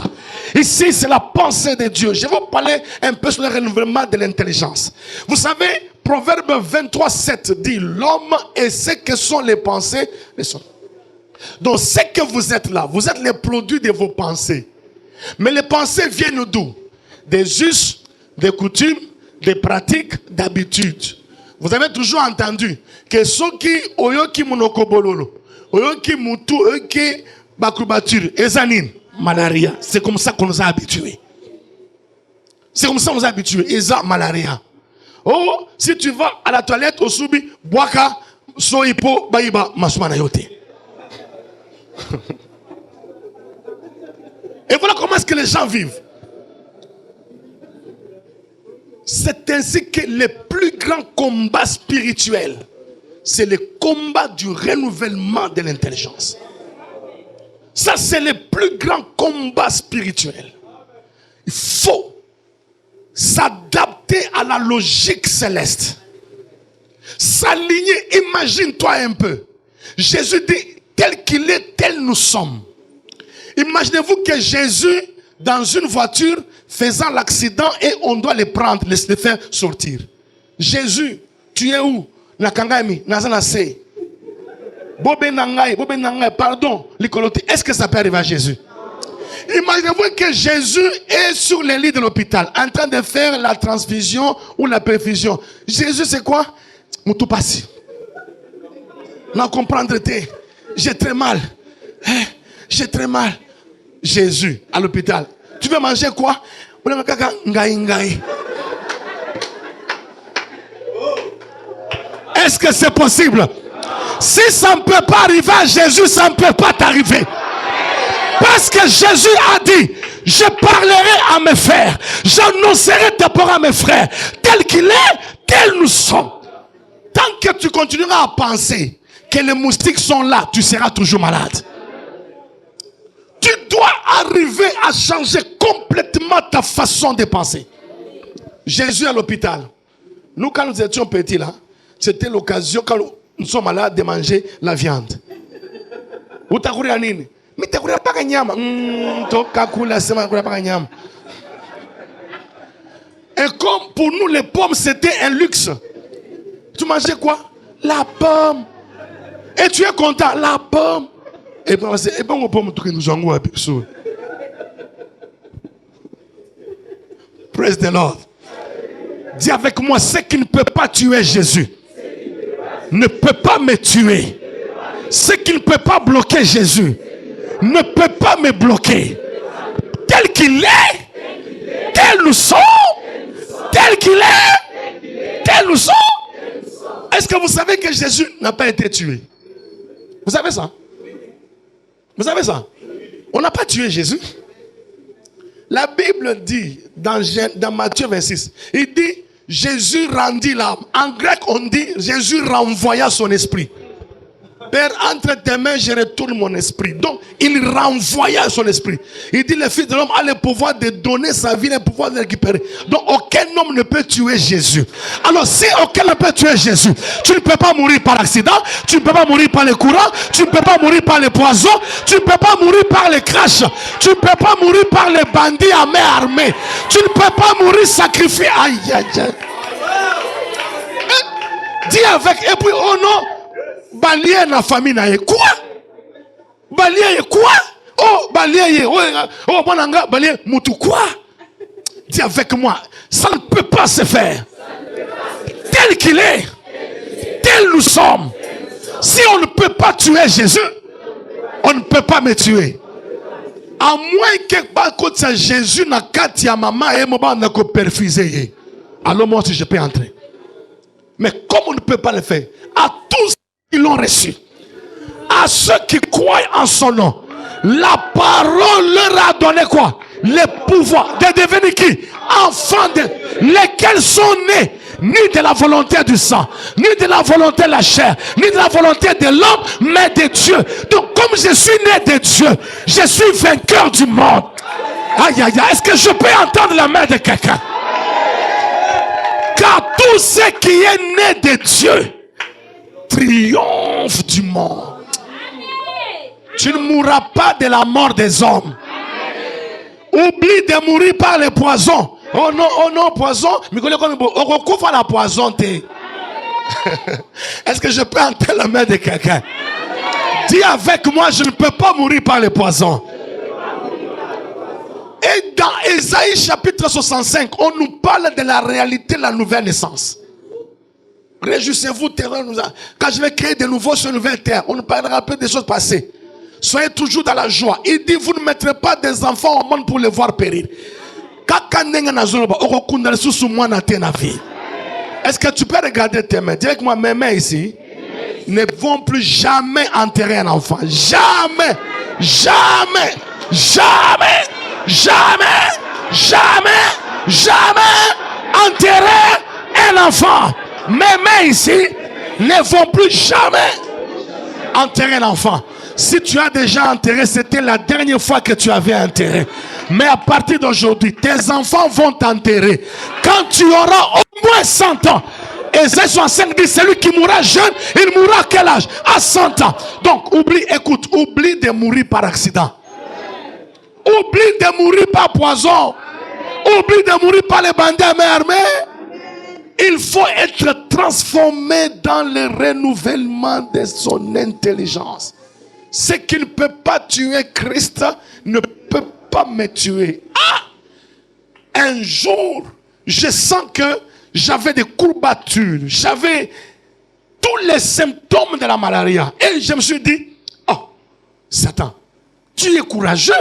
Ici, c'est la pensée de Dieu. Je vais vous parler un peu sur le renouvellement de l'intelligence. Vous savez, Proverbe 23:7 dit, l'homme et ce que sont les pensées. Donc, ce que vous êtes là, vous êtes les produits de vos pensées. Mais les pensées viennent d'où? Des us, des coutumes, des pratiques, d'habitudes. Vous avez toujours entendu que ceux qui oyoki monokobololo, oyoki mutu, oyoki bakubature, ezanine, malaria. C'est comme ça qu'on nous a habitués. C'est comme ça qu'on nous a habitués. Eza malaria. Oh, si tu vas à la toilette au soubi, boaka, soipo, baïba, masumana yote. Et voilà comment est-ce que les gens vivent. C'est ainsi que le plus grand combat spirituel, c'est le combat du renouvellement de l'intelligence. Ça, c'est le plus grand combat spirituel. Il faut s'adapter à la logique céleste. S'aligner, imagine-toi un peu. Jésus dit, tel qu'il est, tel nous sommes. Imaginez-vous que Jésus, dans une voiture, faisant l'accident et on doit les prendre, les faire sortir. Jésus, tu es où? Nakangami, Nazanase. Bobé Nangai, pardon, Likolote. Est-ce que ça peut arriver à Jésus? Imaginez-vous que Jésus est sur les lits de l'hôpital, en train de faire la transfusion ou la perfusion. Jésus, c'est quoi? Moutoupas. Non, comprendre, j'ai très mal. J'ai très mal. Jésus, à l'hôpital. Tu veux manger quoi? Est-ce que c'est possible? Si ça ne peut pas arriver à Jésus, ça ne peut pas t'arriver. Parce que Jésus a dit, je parlerai à mes frères, j'annoncerai d'abord à mes frères, tel qu'il est, tel nous sommes. Tant que tu continueras à penser que les moustiques sont là, tu seras toujours malade. Tu dois arriver à changer complètement ta façon de penser. Jésus à l'hôpital. Nous, quand nous étions petits là, c'était l'occasion, quand nous sommes malades, de manger la viande. Et comme pour nous, les pommes, c'était un luxe. Tu mangeais quoi? La pomme. Et tu es content, la pomme. Et bien, on peut me nous en haut. Praise the Lord. Dis avec moi, ce qui ne peut pas tuer Jésus ne peut pas me tuer. Ce qui ne peut pas bloquer Jésus ne peut pas me bloquer. Tel qu'il est, tel nous sommes, tel qu'il est, tel nous sommes. Est-ce que vous savez que Jésus n'a pas été tué? Vous savez ça? Vous savez ça? On n'a pas tué Jésus. La Bible dit dans Matthieu 26, il dit Jésus rendit l'âme. En grec on dit Jésus renvoya son esprit. Père, entre tes mains, je retourne mon esprit. Donc, il renvoya son esprit. Il dit, le Fils de l'homme a le pouvoir de donner sa vie, le pouvoir de la récupérer. Donc, aucun homme ne peut tuer Jésus. Alors, si aucun ne peut tuer Jésus, tu ne peux pas mourir par accident, tu ne peux pas mourir par les courants, tu ne peux pas mourir par les poisons, tu ne peux pas mourir par les crashs, tu ne peux pas mourir par les bandits à main armée, tu ne peux pas mourir sacrifié. Aïe, aïe, aïe. Dis avec, et puis, oh non, balier na famille na ye quoi? Balier ye quoi? Oh balier ye oh bonanga balier mutu quoi? Dis avec moi, ça ne peut pas se faire. Tel qu'il est, tel nous sommes. Si on ne peut pas tuer Jésus, on ne peut pas me tuer. À moins que Jésus n'a qu'à tia maman et maman n'a qu'à perfuser. Alors moi si je peux entrer. Mais comme on ne peut pas le faire, à tous ils l'ont reçu. À ceux qui croient en son nom, la parole leur a donné quoi? Le pouvoir de devenir qui? Enfants de lesquels sont nés ni de la volonté du sang, ni de la volonté de la chair, ni de la volonté de l'homme, mais de Dieu. Donc comme je suis né de Dieu, je suis vainqueur du monde. Aïe, aïe, aïe. Est-ce que je peux entendre la main de quelqu'un? Car tout ce qui est né de Dieu triomphe du monde. Tu ne mourras pas de la mort des hommes. Oublie de mourir par les poisons. Oh non, poison. Mais on recouvre la poison. Est-ce que je peux entendre la main de quelqu'un? Dis avec moi, je ne peux pas mourir par les poisons. Et dans Ésaïe chapitre 65, on nous parle de la réalité de la nouvelle naissance. Réjouissez-vous, terre. Quand je vais créer de nouveaux sur une nouvelle terre, on ne parlera plus des choses passées. Soyez toujours dans la joie. Il dit, vous ne mettrez pas des enfants au monde pour les voir périr. Est-ce que tu peux regarder tes mains? Dis avec moi, mes mains ici ne vont plus jamais enterrer un enfant. Jamais, jamais, jamais, jamais, jamais, jamais enterrer un enfant. Mes mains ici ne vont plus jamais enterrer un enfant. Si tu as déjà enterré, c'était la dernière fois que tu avais enterré. Mais à partir d'aujourd'hui, tes enfants vont t'enterrer. Quand tu auras au moins 100 ans. Ésaïe 65 dit, celui qui mourra jeune, il mourra à quel âge? À 100 ans. Donc, oublie de mourir par accident. Oublie de mourir par poison. Oublie de mourir par les bandits à main armée. Il faut être transformé dans le renouvellement de son intelligence. Ce qui ne peut pas tuer Christ ne peut pas me tuer. Un jour, je sens que j'avais des courbatures, j'avais tous les symptômes de la malaria. Et je me suis dit, oh, Satan, tu es courageux.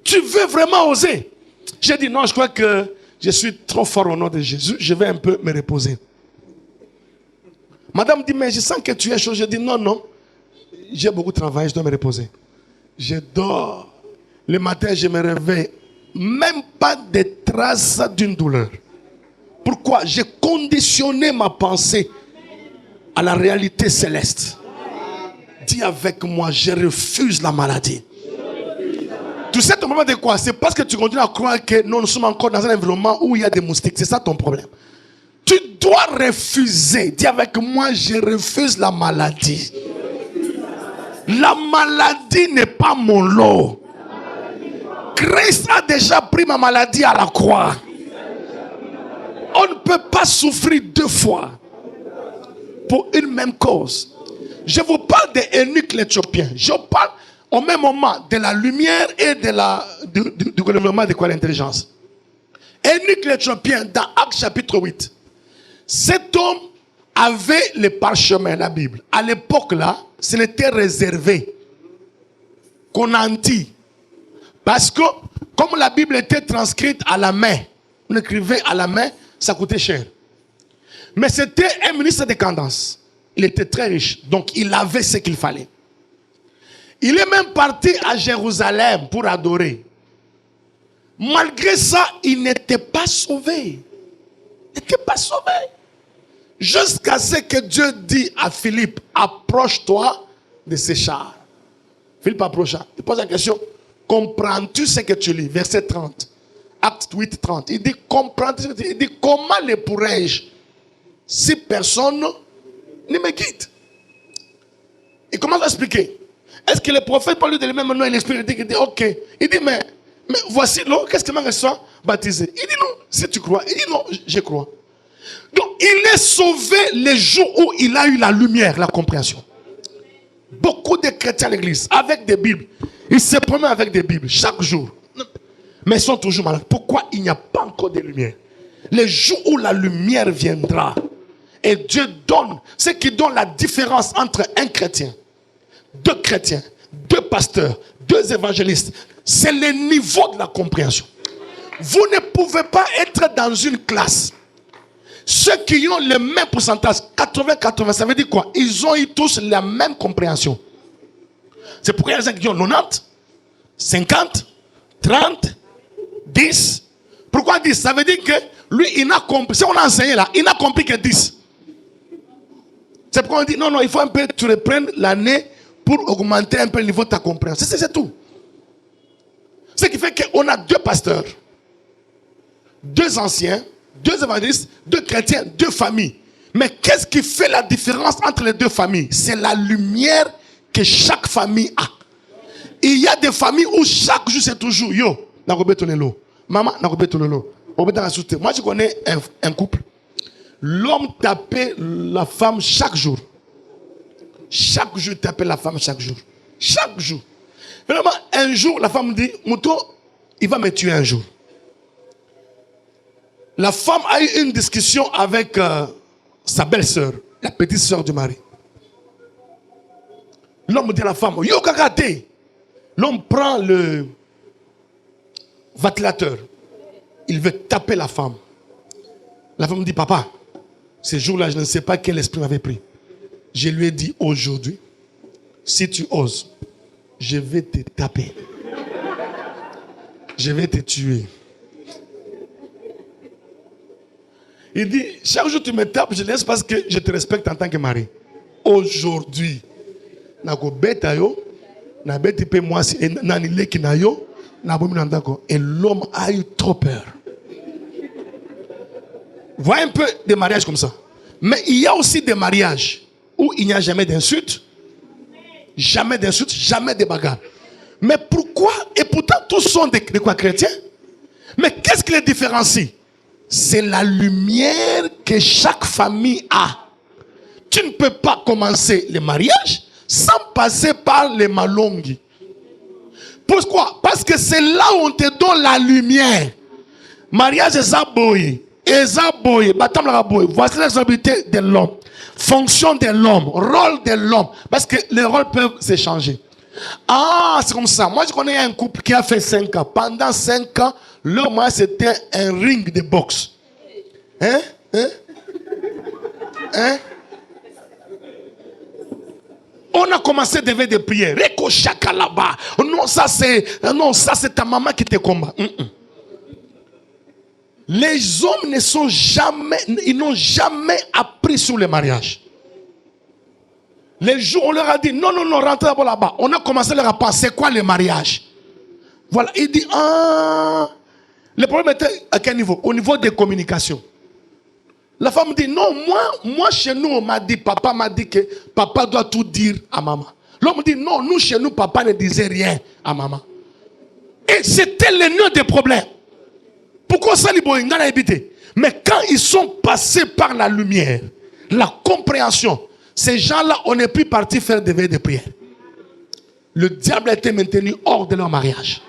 Tu veux vraiment oser. J'ai dit, non, je crois que je suis trop fort au nom de Jésus. Je vais un peu me reposer. Madame dit, mais je sens que tu es chaud. Je dis, non. J'ai beaucoup travaillé, je dois me reposer. Je dors. Le matin, je me réveille. Même pas de traces d'une douleur. Pourquoi? J'ai conditionné ma pensée à la réalité céleste. Dis avec moi, je refuse la maladie. Tu sais ton problème de quoi? C'est parce que tu continues à croire que nous sommes encore dans un environnement où il y a des moustiques. C'est ça ton problème. Tu dois refuser. Dis avec moi, je refuse la maladie. La maladie n'est pas mon lot. Christ a déjà pris ma maladie à la croix. On ne peut pas souffrir deux fois pour une même cause. Je vous parle des eunuques l'Éthiopien. Je parle au même moment de la lumière et du gouvernement de quoi l'intelligence. Eunuque l'Éthiopien dans Actes chapitre 8. Cet homme avait le parchemin, la Bible. À l'époque là, ce n'était réservé qu'on en dit. Parce que comme la Bible était transcrite à la main, on écrivait à la main, ça coûtait cher. Mais c'était un ministre de Candace. Il était très riche, donc il avait ce qu'il fallait. Il est même parti à Jérusalem pour adorer. Malgré ça, il n'était pas sauvé. Il n'était pas sauvé. Jusqu'à ce que Dieu dit à Philippe, approche-toi de ces chars. Philippe approcha. Il pose la question, comprends-tu ce que tu lis? Verset 30. Acte 8, 30. Il dit, comprends-tu? Il dit, comment le pourrais-je si personne ne me guide? Il commence à expliquer. Est-ce que le prophète parle de lui-même maintenant? Il explique, il dit, ok. Il dit, mais voici l'eau, qu'est-ce que moi je sois baptisé? Il dit non, si tu crois. Il dit non, je crois. Donc il est sauvé le jour où il a eu la lumière, la compréhension. Beaucoup de chrétiens à l'église, avec des Bibles, ils se promènent avec des Bibles chaque jour. Mais ils sont toujours malades. Pourquoi il n'y a pas encore de lumière? Le jour où la lumière viendra, et Dieu donne, ce qui donne la différence entre un chrétien, deux chrétiens, deux pasteurs, deux évangélistes, c'est le niveau de la compréhension. Vous ne pouvez pas être dans une classe. Ceux qui ont le même pourcentage, 80-80, ça veut dire quoi? Ils ont eu tous la même compréhension. C'est pourquoi il y a des gens qui ont 90, 50, 30, 10. Pourquoi 10? Ça veut dire que lui, il n'a compris. Si on a enseigné là, il n'a compris que 10. C'est pourquoi on dit, non, il faut un peu que tu reprennes l'année pour augmenter un peu le niveau de ta compréhension. C'est tout. Ce qui fait qu'on a 2 pasteurs, 2 anciens, 2 évangélistes, 2 chrétiens, 2 familles. Mais qu'est-ce qui fait la différence entre les 2 familles? C'est la lumière que chaque famille a. Il y a des familles où chaque jour c'est toujours yo, maman, moi je connais un couple. L'homme tapait la femme chaque jour. Chaque jour, tapait la femme chaque jour. Chaque jour. Finalement, un jour, la femme dit, Mouton, il va me tuer un jour. La femme a eu une discussion avec sa belle-sœur, la petite sœur du mari. L'homme dit à la femme, yo kakate. L'homme prend le ventilateur. Il veut taper la femme. La femme dit, papa, ce jour-là, je ne sais pas quel esprit m'avait pris. Je lui ai dit, aujourd'hui, si tu oses, je vais te taper. Je vais te tuer. Il dit, chaque jour tu me tapes, je laisse parce que je te respecte en tant que mari. Aujourd'hui, et l'homme a eu trop peur. Voyez un peu des mariages comme ça. Mais il y a aussi des mariages où il n'y a jamais d'insultes, jamais de bagarres. Mais pourquoi? Et pourtant tous sont des quoi, chrétiens? Mais qu'est-ce qui les différencie? C'est la lumière que chaque famille a. Tu ne peux pas commencer le mariage sans passer par les malongues. Pourquoi? Parce que c'est là où on te donne la lumière. Mariage est aboyé. Voici la responsabilité de l'homme. Fonction de l'homme. Rôle de l'homme. Parce que les rôles peuvent s'échanger. Ah, c'est comme ça. Moi, je connais un couple qui a fait 5 ans. Pendant 5 ans, leur mariage, c'était un ring de boxe. Hein? On a commencé des veilles de prière. Reko chaka là-bas. Non, ça c'est ta maman qui te combat. Les hommes ils n'ont jamais appris sur le mariage. Les jours, on leur a dit, non, rentrez d'abord là-bas. On a commencé à leur apprendre, c'est quoi le mariage? Voilà, il dit, le problème était à quel niveau? Au niveau des communications. La femme dit, non, moi chez nous, on m'a dit, papa m'a dit que papa doit tout dire à maman. L'homme dit, non, nous chez nous, papa ne disait rien à maman. Et c'était le nœud des problèmes. Pourquoi ça, les a évité? Mais quand ils sont passés par la lumière, la compréhension, ces gens-là, on n'est plus parti faire des veilles de prière. Le diable a été maintenu hors de leur mariage.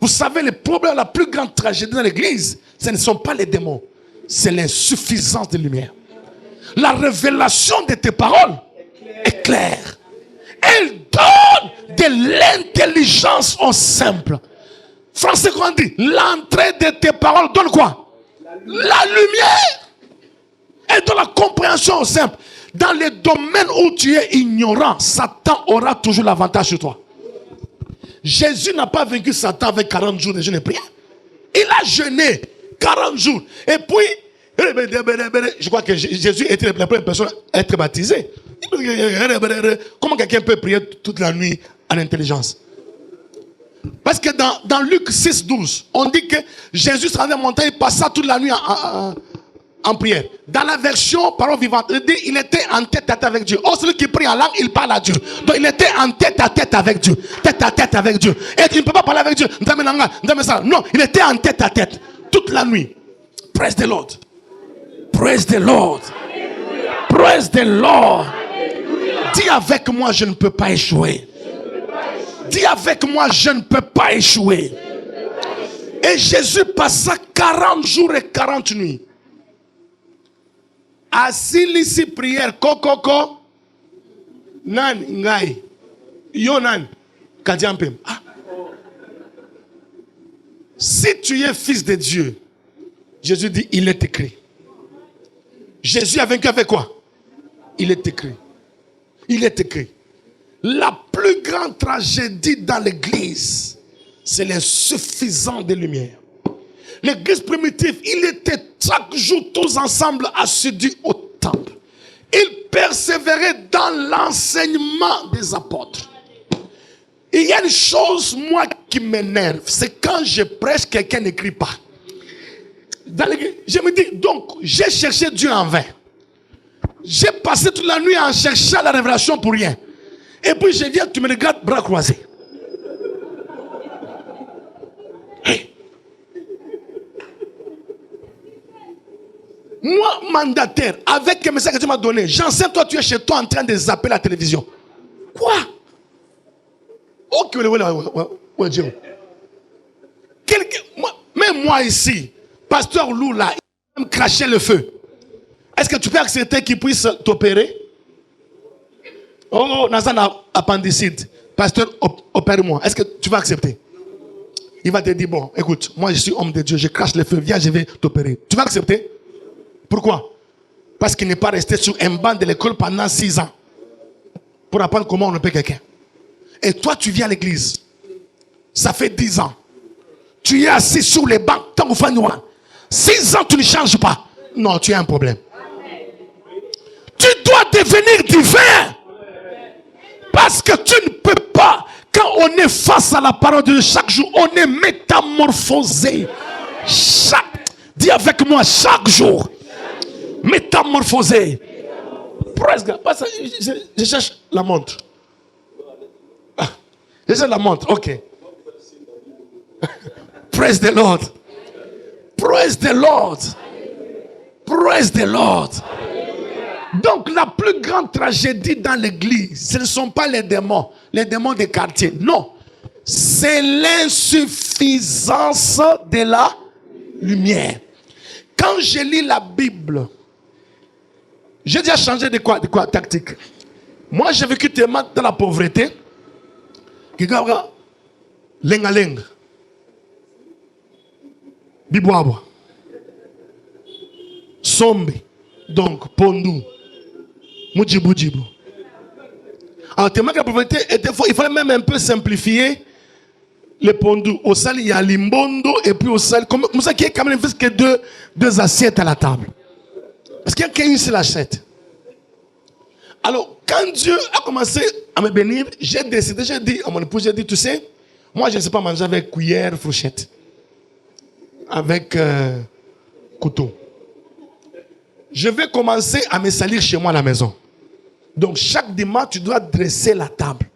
Vous savez, le problème, la plus grande tragédie dans l'église, ce ne sont pas les démons, c'est l'insuffisance de lumière. La révélation de tes paroles est claire. Elle donne de l'intelligence aux simples. Français, qu'on dit, l'entrée de tes paroles donne quoi? La lumière. Elle donne la compréhension aux simples. Dans les domaines où tu es ignorant, Satan aura toujours l'avantage sur toi. Jésus n'a pas vaincu Satan avec 40 jours de jeûne et prière. Il a jeûné 40 jours. Et puis, je crois que Jésus était la première personne à être baptisé. Comment quelqu'un peut prier toute la nuit en intelligence? Parce que dans Luc 6, 12, on dit que Jésus se rendait à la montagne, il passa toute la nuit en prière. Dans la version parole vivante, il dit il était en tête à tête avec Dieu. Oh, celui qui prie en langue, il parle à Dieu. Donc il était en tête à tête avec Dieu. Tête à tête avec Dieu. Et il ne peut pas parler avec Dieu. Non, il était en tête à tête toute la nuit. Praise the Lord. Praise the Lord. Praise the Lord. Dis avec moi, je ne peux pas échouer. Dis avec moi, je ne peux pas échouer. Et Jésus passa 40 jours et 40 nuits. Assis ici prière, kokoko, nan ngai, yonan, kadiampem. Si tu es fils de Dieu, Jésus dit, il est écrit. Jésus a vaincu avec quoi? Il est écrit. Il est écrit. La plus grande tragédie dans l'église, c'est l'insuffisance de lumière. L'église primitive, il était chaque jour tous ensemble assidus au temple. Il persévérait dans l'enseignement des apôtres. Il y a une chose, moi, qui m'énerve. C'est quand je prêche, quelqu'un n'écrit pas. Je me dis, donc, j'ai cherché Dieu en vain. J'ai passé toute la nuit en cherchant la révélation pour rien. Et puis je viens, tu me regardes, bras croisés. Hey. Moi, mandataire, avec le message que tu m'as donné, j'enseigne, toi, tu es chez toi en train de zapper la télévision. Quoi? Ok, ouais, Dieu. Même moi ici, pasteur Lou là, il me crachait le feu. Est-ce que tu peux accepter qu'il puisse t'opérer? Oh, Nazan a appendicite. Pasteur, opère-moi. Est-ce que tu vas accepter? Il va te dire, bon, écoute, moi je suis homme de Dieu, je crache le feu, viens, je vais t'opérer. Tu vas accepter? Pourquoi? Parce qu'il n'est pas resté sur un banc de l'école pendant 6 ans pour apprendre comment on opère quelqu'un. Et toi, tu viens à l'église. Ça fait 10 ans. Tu es assis sur les bancs, tant que vous 6 ans, tu ne changes pas. Non, tu as un problème. Tu dois devenir divin. Parce que tu ne peux pas. Quand on est face à la parole de Dieu, chaque jour, on est métamorphosé. Dis avec moi, chaque jour. Métamorphosé. Presque. Je cherche la montre. Je cherche la montre, ok. Praise the Lord. Praise the Lord. Praise the Lord. Donc la plus grande tragédie dans l'église, ce ne sont pas les démons des quartiers. Non. C'est l'insuffisance de la lumière. Quand je lis la Bible, j'ai déjà changé de quoi tactique. Moi, j'ai vécu tellement dans la pauvreté que lenga-lenga, biboabo, sombe, donc pondu, mujibu. Alors, tellement que la pauvreté était forte, il fallait même un peu simplifier les pondus. Au sal, il y a l'imbondo et puis au sal, comme ça qu'il y a quand même que deux assiettes à la table. Parce qu'il y a qu'une seule assiette. Alors, quand Dieu a commencé à me bénir, j'ai décidé, j'ai dit à mon épouse, j'ai dit, tu sais, moi je ne sais pas manger avec cuillère, fourchette, avec couteau. Je vais commencer à me salir chez moi à la maison. Donc chaque dimanche, tu dois dresser la table.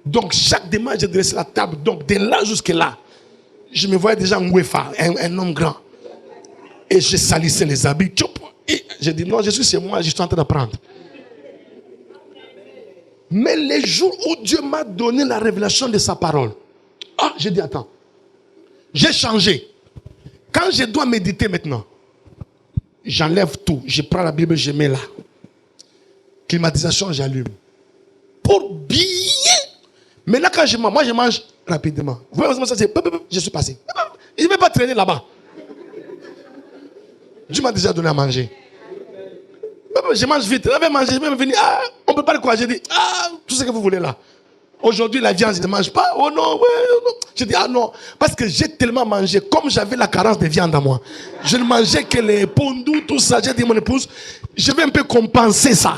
Donc chaque dimanche, j'ai dressé la table. Donc de là jusqu'à là, je me voyais déjà en Wefa, un homme grand. Et je salissais les habits. Et j'ai dit non, je suis chez moi, je suis en train d'apprendre. Mais les jours où Dieu m'a donné la révélation de sa parole, j'ai dit attends, j'ai changé. Quand je dois méditer maintenant, j'enlève tout, je prends la Bible, je mets là. Climatisation, j'allume. Pour bien. Maintenant, quand je mange, moi je mange rapidement. Vous voyez, je suis passé. Je ne vais pas traîner là-bas. Dieu m'a déjà donné à manger. Je mange vite. Je vais manger, je vais venir. On ne peut pas le croire. J'ai dit, tout ce que vous voulez là. Aujourd'hui, la viande, je ne mange pas. Oh non, non. Je dis, non. Parce que j'ai tellement mangé. Comme j'avais la carence de viande à moi. Je ne mangeais que les pondous, tout ça. J'ai dit à mon épouse, je vais un peu compenser ça.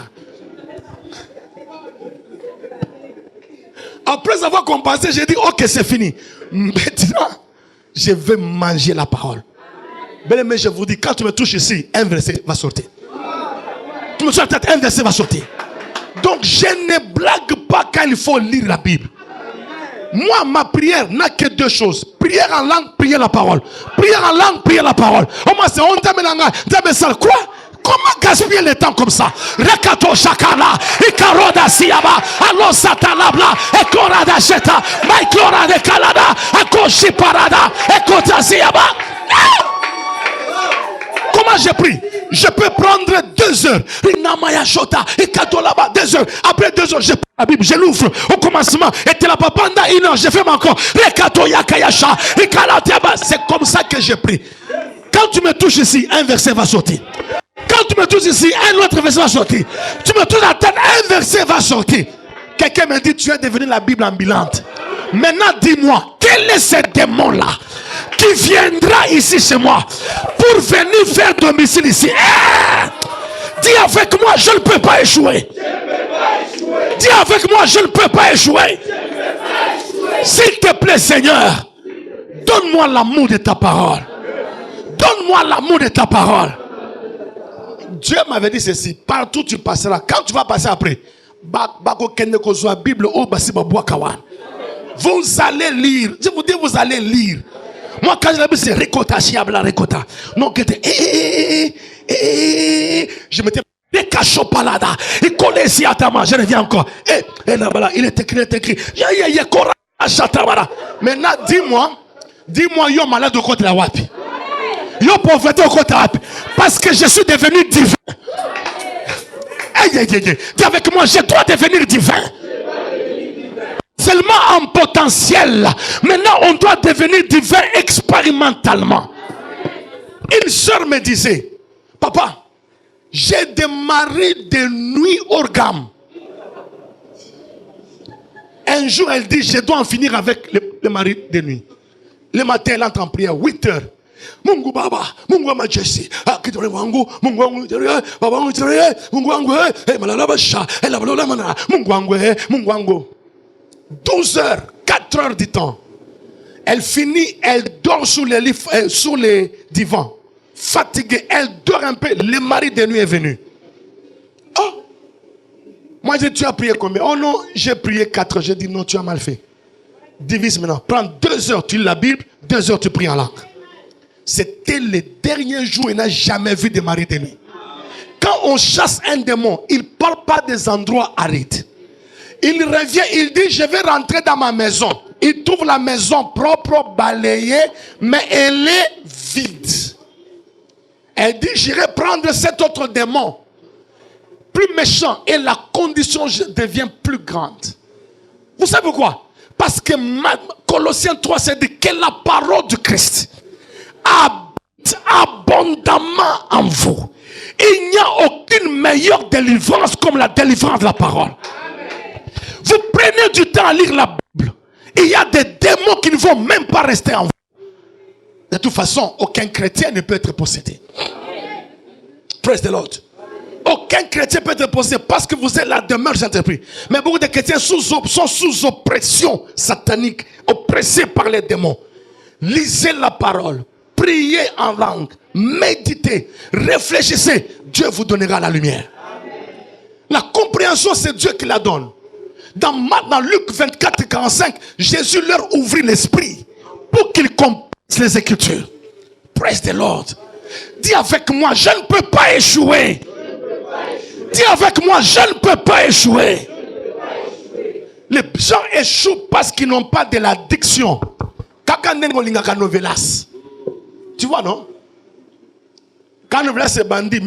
Après avoir compensé, j'ai dit, ok, c'est fini. Maintenant, je vais manger la parole. Mais je vous dis, quand tu me touches ici, un verset va sortir. Tu me touches la tête, un verset va sortir. Donc, je ne blague pas quand il faut lire la Bible. Moi, ma prière n'a que 2 choses. Prière en langue, prier la parole. Prière en langue, prier la parole. Au moins, c'est on t'a quoi? Comment gaspiller le temps comme ça? Rekato shakala, ikaroda siyaba, alo satalabla, ekorada sheta, maiklora de kalada, akoshi parada, ekota siyaba. Comment j'ai pris? Je peux prendre 2 heures. Rinamaya shota, ikatolaba, 2 heures. Après 2 heures, je prends la Bible, je l'ouvre au commencement. Et tu l'as pas pendant 1 heure, je fais encore. Rekato yakayasha, ikalatiaba. C'est comme ça que j'ai pris. Quand tu me touches ici, un verset va sortir. Quand tu me touches ici, un autre verset va sortir. Tu me touches la tête, un verset va sortir. Quelqu'un me dit, tu es devenu la Bible ambulante. Maintenant, dis-moi, quel est ce démon-là qui viendra ici chez moi pour venir faire domicile ici? Dis avec moi, je ne peux pas échouer. Dis avec moi, je ne peux pas échouer. S'il te plaît, Seigneur, donne-moi l'amour de ta parole. Donne-moi l'amour de ta parole. Dieu m'avait dit ceci, partout tu passeras, quand tu vas passer après, vous allez lire. Je vous dis, vous allez lire. Moi, quand je l'ai vu, c'est ricotta, chiabla, ricotta. Non, je m'étais des cachots palada. Il collait ici à ta main. Je reviens encore. Et là-bas, il est écrit, Maintenant, dis-moi, yo malade au côté de la wapi. Yo pauvreté au côté de la wapi. Parce que je suis devenu divin. Dis avec moi, je dois devenir divin. Seulement en potentiel. Maintenant, on doit devenir divin expérimentalement. Une soeur me disait, papa, j'ai des maris de nuit orgasme. Un jour, elle dit, je dois en finir avec le mari de nuit. Le matin, elle entre en prière, 8 heures. Mungu baba, Mungu majesty, akitore wangu, Mungu wangu, baba wangu, Mungu wangu, malala sha, elabalola mana, Mungu wangu. 12 heures, 4 heures du temps. Elle finit, elle dort sur les lits, sur les divans. Fatiguée, elle dort un peu. Le mari de nuit est venu. Oh! Moi, j'ai dit, tu as prié combien? Oh non, j'ai prié 4 heures. J'ai dit, non, tu as mal fait. Divise maintenant. Prends 2 heures, tu lis la Bible, 2 heures, tu pries en langue. C'était le dernier jour, il n'a jamais vu de mari de nuit. Quand on chasse un démon, il ne parle pas des endroits arides. Il revient, il dit, je vais rentrer dans ma maison. Il trouve la maison propre, balayée, mais elle est vide. Elle dit, j'irai prendre cet autre démon, plus méchant, et la condition devient plus grande. Vous savez pourquoi? Parce que Colossiens 3, c'est dit que la parole du Christ habite abondamment en vous. Il n'y a aucune meilleure délivrance comme la délivrance de la parole. Vous prenez du temps à lire la Bible. Il y a des démons qui ne vont même pas rester en vous. De toute façon, aucun chrétien ne peut être possédé. Praise the Lord. Aucun chrétien peut être possédé parce que vous êtes la demeure du Saint-Esprit. Mais beaucoup de chrétiens sont sous oppression satanique, oppressés par les démons. Lisez la parole, priez en langue, méditez, réfléchissez. Dieu vous donnera la lumière. La compréhension, c'est Dieu qui la donne. Dans Luc 24 et 45, Jésus leur ouvrit l'esprit pour qu'ils comprennent les Écritures. Praise the Lord. Dis avec moi, je ne peux pas échouer. Dis avec moi, je ne peux pas échouer. Les gens échouent parce qu'ils n'ont pas de la diction. Tu vois, non? Quand novelas c'est bandit,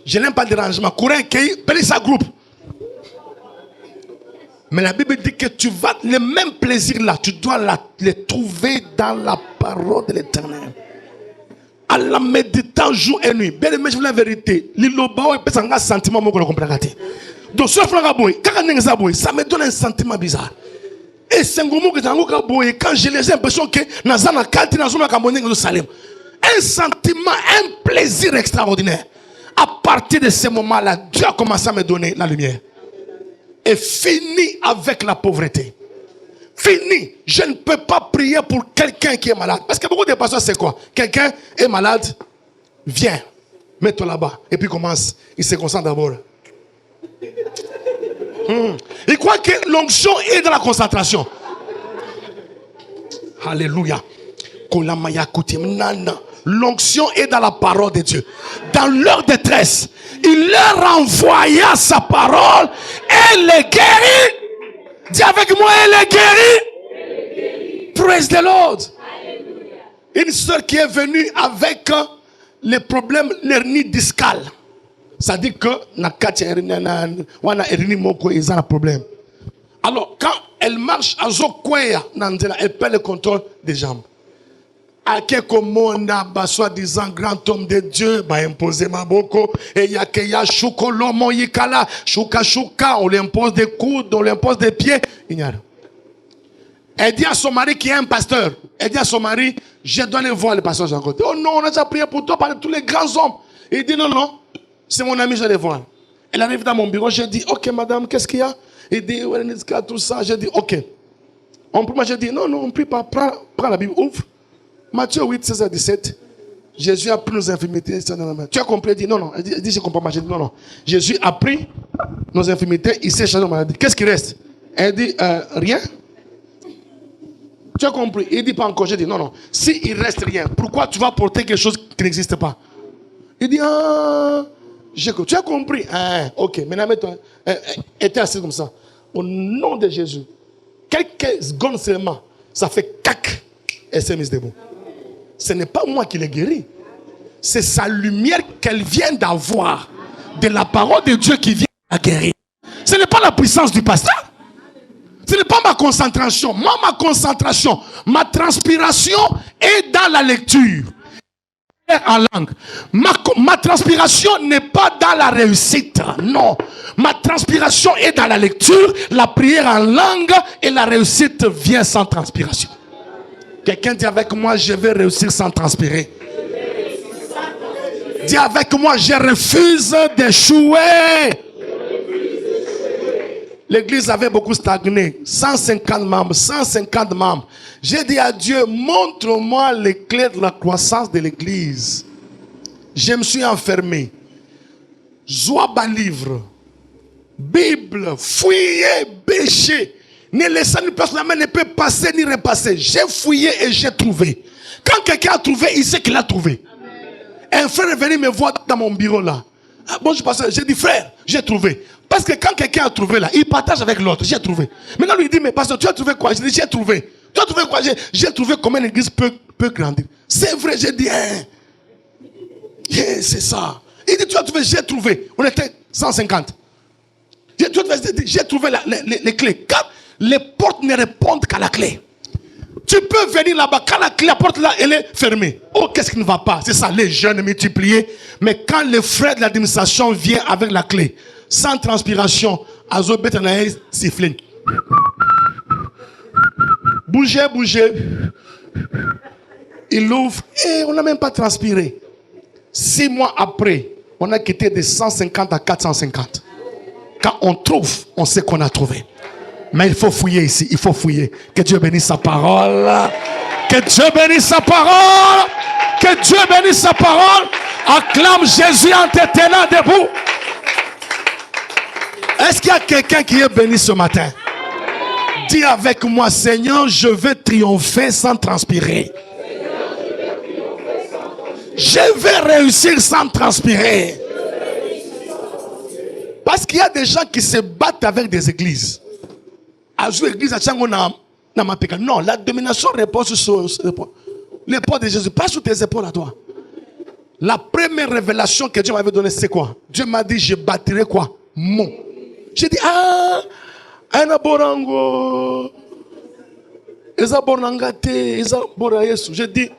je n'aime pas le dérangement. Courant qui paye sa groupe. Mais la Bible dit que tu vas, le même plaisir là, tu dois les trouver dans la parole de l'Éternel. À la méditant jour et nuit. Bien aimé, je vous la vérité. L'ilobao est un sentiment que je comprends. Donc, ça me donne un sentiment bizarre. Et c'est un moment que quand j'ai l'impression que un sentiment, un plaisir extraordinaire. À partir de ce moment-là, Dieu a commencé à me donner la lumière. Et fini avec la pauvreté. Fini. Je ne peux pas prier pour quelqu'un qui est malade. Parce que beaucoup de pasteurs, c'est quoi? Quelqu'un est malade, viens, mets-toi là-bas. Et puis commence. Il se concentre d'abord. Il croit que l'onction est dans la concentration. Alléluia. L'onction est dans la parole de Dieu. Dans leur détresse, il leur envoya sa parole et les guérit. Dis avec moi, elle est guérie. Praise the Lord. Une soeur qui est venue avec les problèmes l'hernie discale. Ça dit que ils ont un problème. Alors, quand elle marche à Zokwea, elle perd le contrôle des jambes. À quelques mondes, soi-disant grand homme de Dieu, imposer ma boko, et ya chouko lomo yikala, chouka, on lui impose des coudes, on lui impose des pieds. Elle dit à son mari qui est un pasteur, elle dit à son mari, je dois aller voir le pasteur de côté. Oh non, on a déjà prié pour toi par tous les grands hommes. Il dit non, c'est mon ami, je vais aller voir. Elle arrive dans mon bureau, j'ai dit, ok madame, qu'est-ce qu'il y a? Elle dit, ouais, tout ça. J'ai dit, ok. On prie, moi j'ai dit, non, on ne prie pas, prends la Bible, ouvre. Matthieu 8, 16 à 17. Jésus a pris nos infirmités. Tu as compris? Elle dit, non. Elle dit, je comprends pas. J'ai dit, non. Jésus a pris nos infirmités, il s'est chargé de maladie. Qu'est-ce qui reste? Elle dit, rien. Tu as compris? Il dit pas encore. J'ai dit, non. S'il reste rien, pourquoi tu vas porter quelque chose qui n'existe pas? Il dit, tu as compris? Ok, maintenant, mets-toi. Était assis comme ça. Au nom de Jésus, quelques secondes seulement, ça fait cac. Elle s'est mise debout. Ce n'est pas moi qui l'ai guéri. C'est sa lumière qu'elle vient d'avoir. De la parole de Dieu qui vient la guérir. Ce n'est pas la puissance du pasteur. Ce n'est pas ma concentration. Moi, ma concentration, ma transpiration est dans la lecture. En langue. Ma transpiration n'est pas dans la réussite. Non. Ma transpiration est dans la lecture, la prière en langue et la réussite vient sans transpiration. Quelqu'un dit avec moi, je vais réussir sans transpirer. Dis avec moi, je refuse d'échouer. L'église avait beaucoup stagné. 150 membres. J'ai dit à Dieu, montre-moi les clés de la croissance de l'église. Je me suis enfermé. Zoaba livre, Bible, fouiller, bêcher. Ne laissant ni personne, la main ne peut passer ni repasser. J'ai fouillé et j'ai trouvé. Quand quelqu'un a trouvé, il sait qu'il a trouvé. Un frère est venu me voir dans mon bureau là. Bonjour pasteur, j'ai dit frère, j'ai trouvé. Parce que quand quelqu'un a trouvé là, il partage avec l'autre. J'ai trouvé. Maintenant lui dit, mais pasteur, tu as trouvé quoi? J'ai dit, j'ai trouvé. Tu as trouvé quoi? J'ai trouvé comment l'église peut grandir. C'est vrai, j'ai dit, c'est ça. Il dit, tu as trouvé, j'ai trouvé. On était 150. J'ai trouvé les clés. Quand les portes ne répondent qu'à la clé. Tu peux venir là-bas, quand la porte là, elle est fermée. Oh, qu'est-ce qui ne va pas? C'est ça, les jeunes multipliés. Mais quand le frère de l'administration vient avec la clé, sans transpiration, Azo Betanaïs siffle. Bougez. Il ouvre et on n'a même pas transpiré. 6 mois après, on a quitté de 150 à 450. Quand on trouve, on sait qu'on a trouvé. Mais il faut fouiller ici, il faut fouiller. Que Dieu bénisse sa parole. Que Dieu bénisse sa parole. Que Dieu bénisse sa parole. Acclame Jésus en te tenant debout. Est-ce qu'il y a quelqu'un qui est béni ce matin? Dis avec moi, Seigneur, je veux triompher sans transpirer. Je vais réussir sans transpirer. Parce qu'il y a des gens qui se battent avec des églises. Non, la domination repose sur l'épaule de Jésus, pas sur tes épaules à toi. La première révélation que Dieu m'avait donnée, c'est quoi? Dieu m'a dit, je bâtirai quoi? Mon. J'ai dit, Anaborango, Ezaborangate, Ezaborayesu. J'ai dit,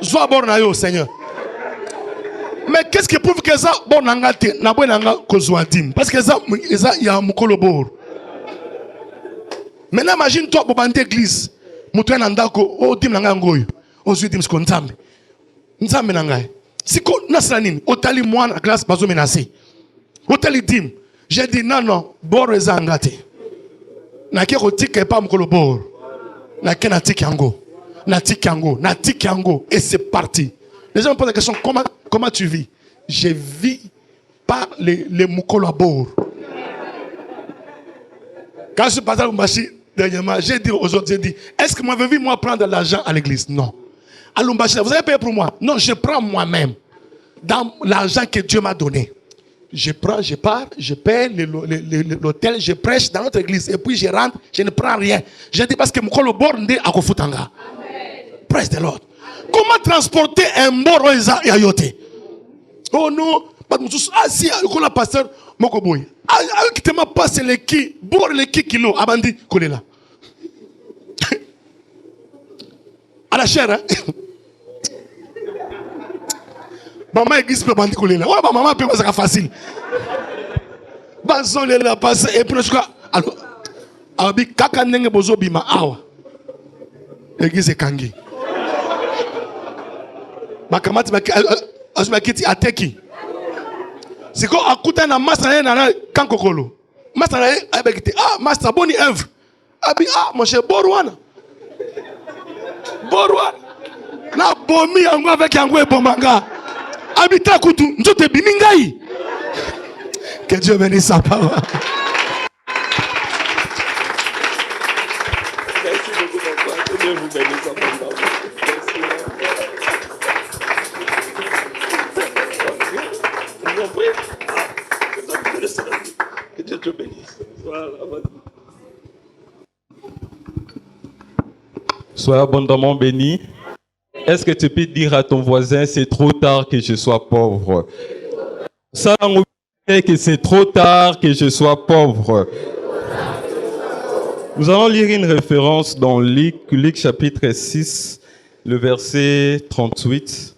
Zoabornayo, Seigneur. Mais qu'est-ce qui prouve que ça bon nangate na bo nanga kozwadim parce que ça il y a mukolo bor. Maintenant imagine toi bobande église mutu na ndako o dim nanga ngoyo o zwi dim skontambe nzambe nanga siko nasala nini otali mwana classe bazo menacer otali dim j'ai dit non bor ezangate na ke kotika pa mukolo bor na ke na tikango et c'est parti. Les gens me posent la question, comment tu vis? Je vis par les moukolo à bord. Quand je suis passé à Lumbashi, dernièrement, j'ai dit aux autres, est-ce que moi, je vais prendre de l'argent à l'église? Non. À Lumbashi, vous avez payé pour moi? Non, je prends moi-même. Dans l'argent que Dieu m'a donné. Je prends, je pars, je paie l'hôtel, je prêche dans notre église. Et puis je rentre, je ne prends rien. J'ai dit parce que moukolo bord n'est à Kofutanga. Praise the Lord. Comment transporter un mort à Yote? Oh non, si le pasteur Mokoboy. Qui te m'a passé les qui, boire les qui kilo, abandi, collé là. À la chair, hein? Maman église peut bandi collé là. Ouais, maman peut pas facile. Bazon les là passé et puis je crois. Alors, abi kaka nenge bozo bima awa. Église kangi. Bakamati Azmakiti ateki. C'est quand on écoute un master na kankokolo. Master na avec ah master boni œuvre. Abi ah mon cher Borwana. Borwana. Na bomi yango avec yango e bomanga. Habita kutu nzote biningai. Que Dieu bénisse sa parole. Merci beaucoup, papa. Que Dieu vous bénisse abondamment. Merci. Vous en priez. Que Dieu te bénisse. Voilà, Sois abondamment béni. Est-ce que tu peux dire à ton voisin, c'est trop tard que je sois pauvre? Ça, on dit que c'est trop tard que je sois pauvre. Nous allons lire une référence dans Luc chapitre 6, le verset 38.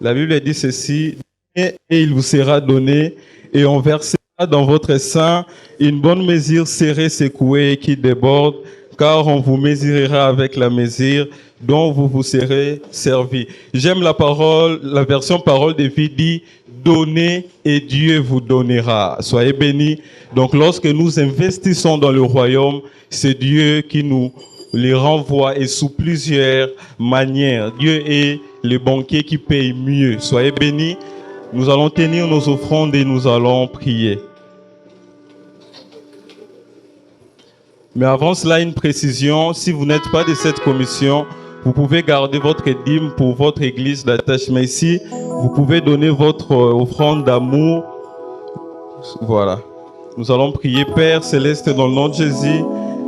La Bible dit ceci, et il vous sera donné, et on versera dans votre sein une bonne mesure serrée, secouée et qui déborde, car on vous mesurera avec la mesure dont vous vous serez servi. J'aime la parole, la version parole de vie dit, donnez et Dieu vous donnera. Soyez bénis. Donc lorsque nous investissons dans le royaume, c'est Dieu qui nous les renvoie et sous plusieurs manières. Dieu est le banquier qui paye mieux. Soyez bénis. Nous allons tenir nos offrandes et nous allons prier. Mais avant cela, une précision, si vous n'êtes pas de cette commission, vous pouvez garder votre dîme pour votre église d'attache. Mais ici, vous pouvez donner votre offrande d'amour. Voilà. Nous allons prier. Père Céleste, dans le nom de Jésus,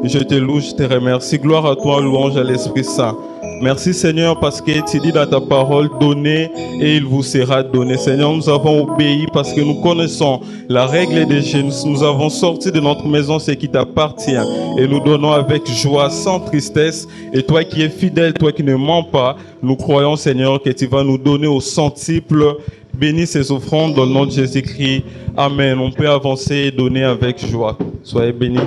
je te loue, je te remercie. Gloire à toi, louange à l'Esprit Saint. Merci Seigneur parce que tu dis dans ta parole, donnez et il vous sera donné. Seigneur, nous avons obéi parce que nous connaissons la règle des jeunes. Nous avons sorti de notre maison ce qui t'appartient et nous donnons avec joie, sans tristesse. Et toi qui es fidèle, toi qui ne mens pas, nous croyons Seigneur que tu vas nous donner au centuple. Bénis ces offrandes dans le nom de Jésus-Christ. Amen. On peut avancer et donner avec joie. Soyez bénis.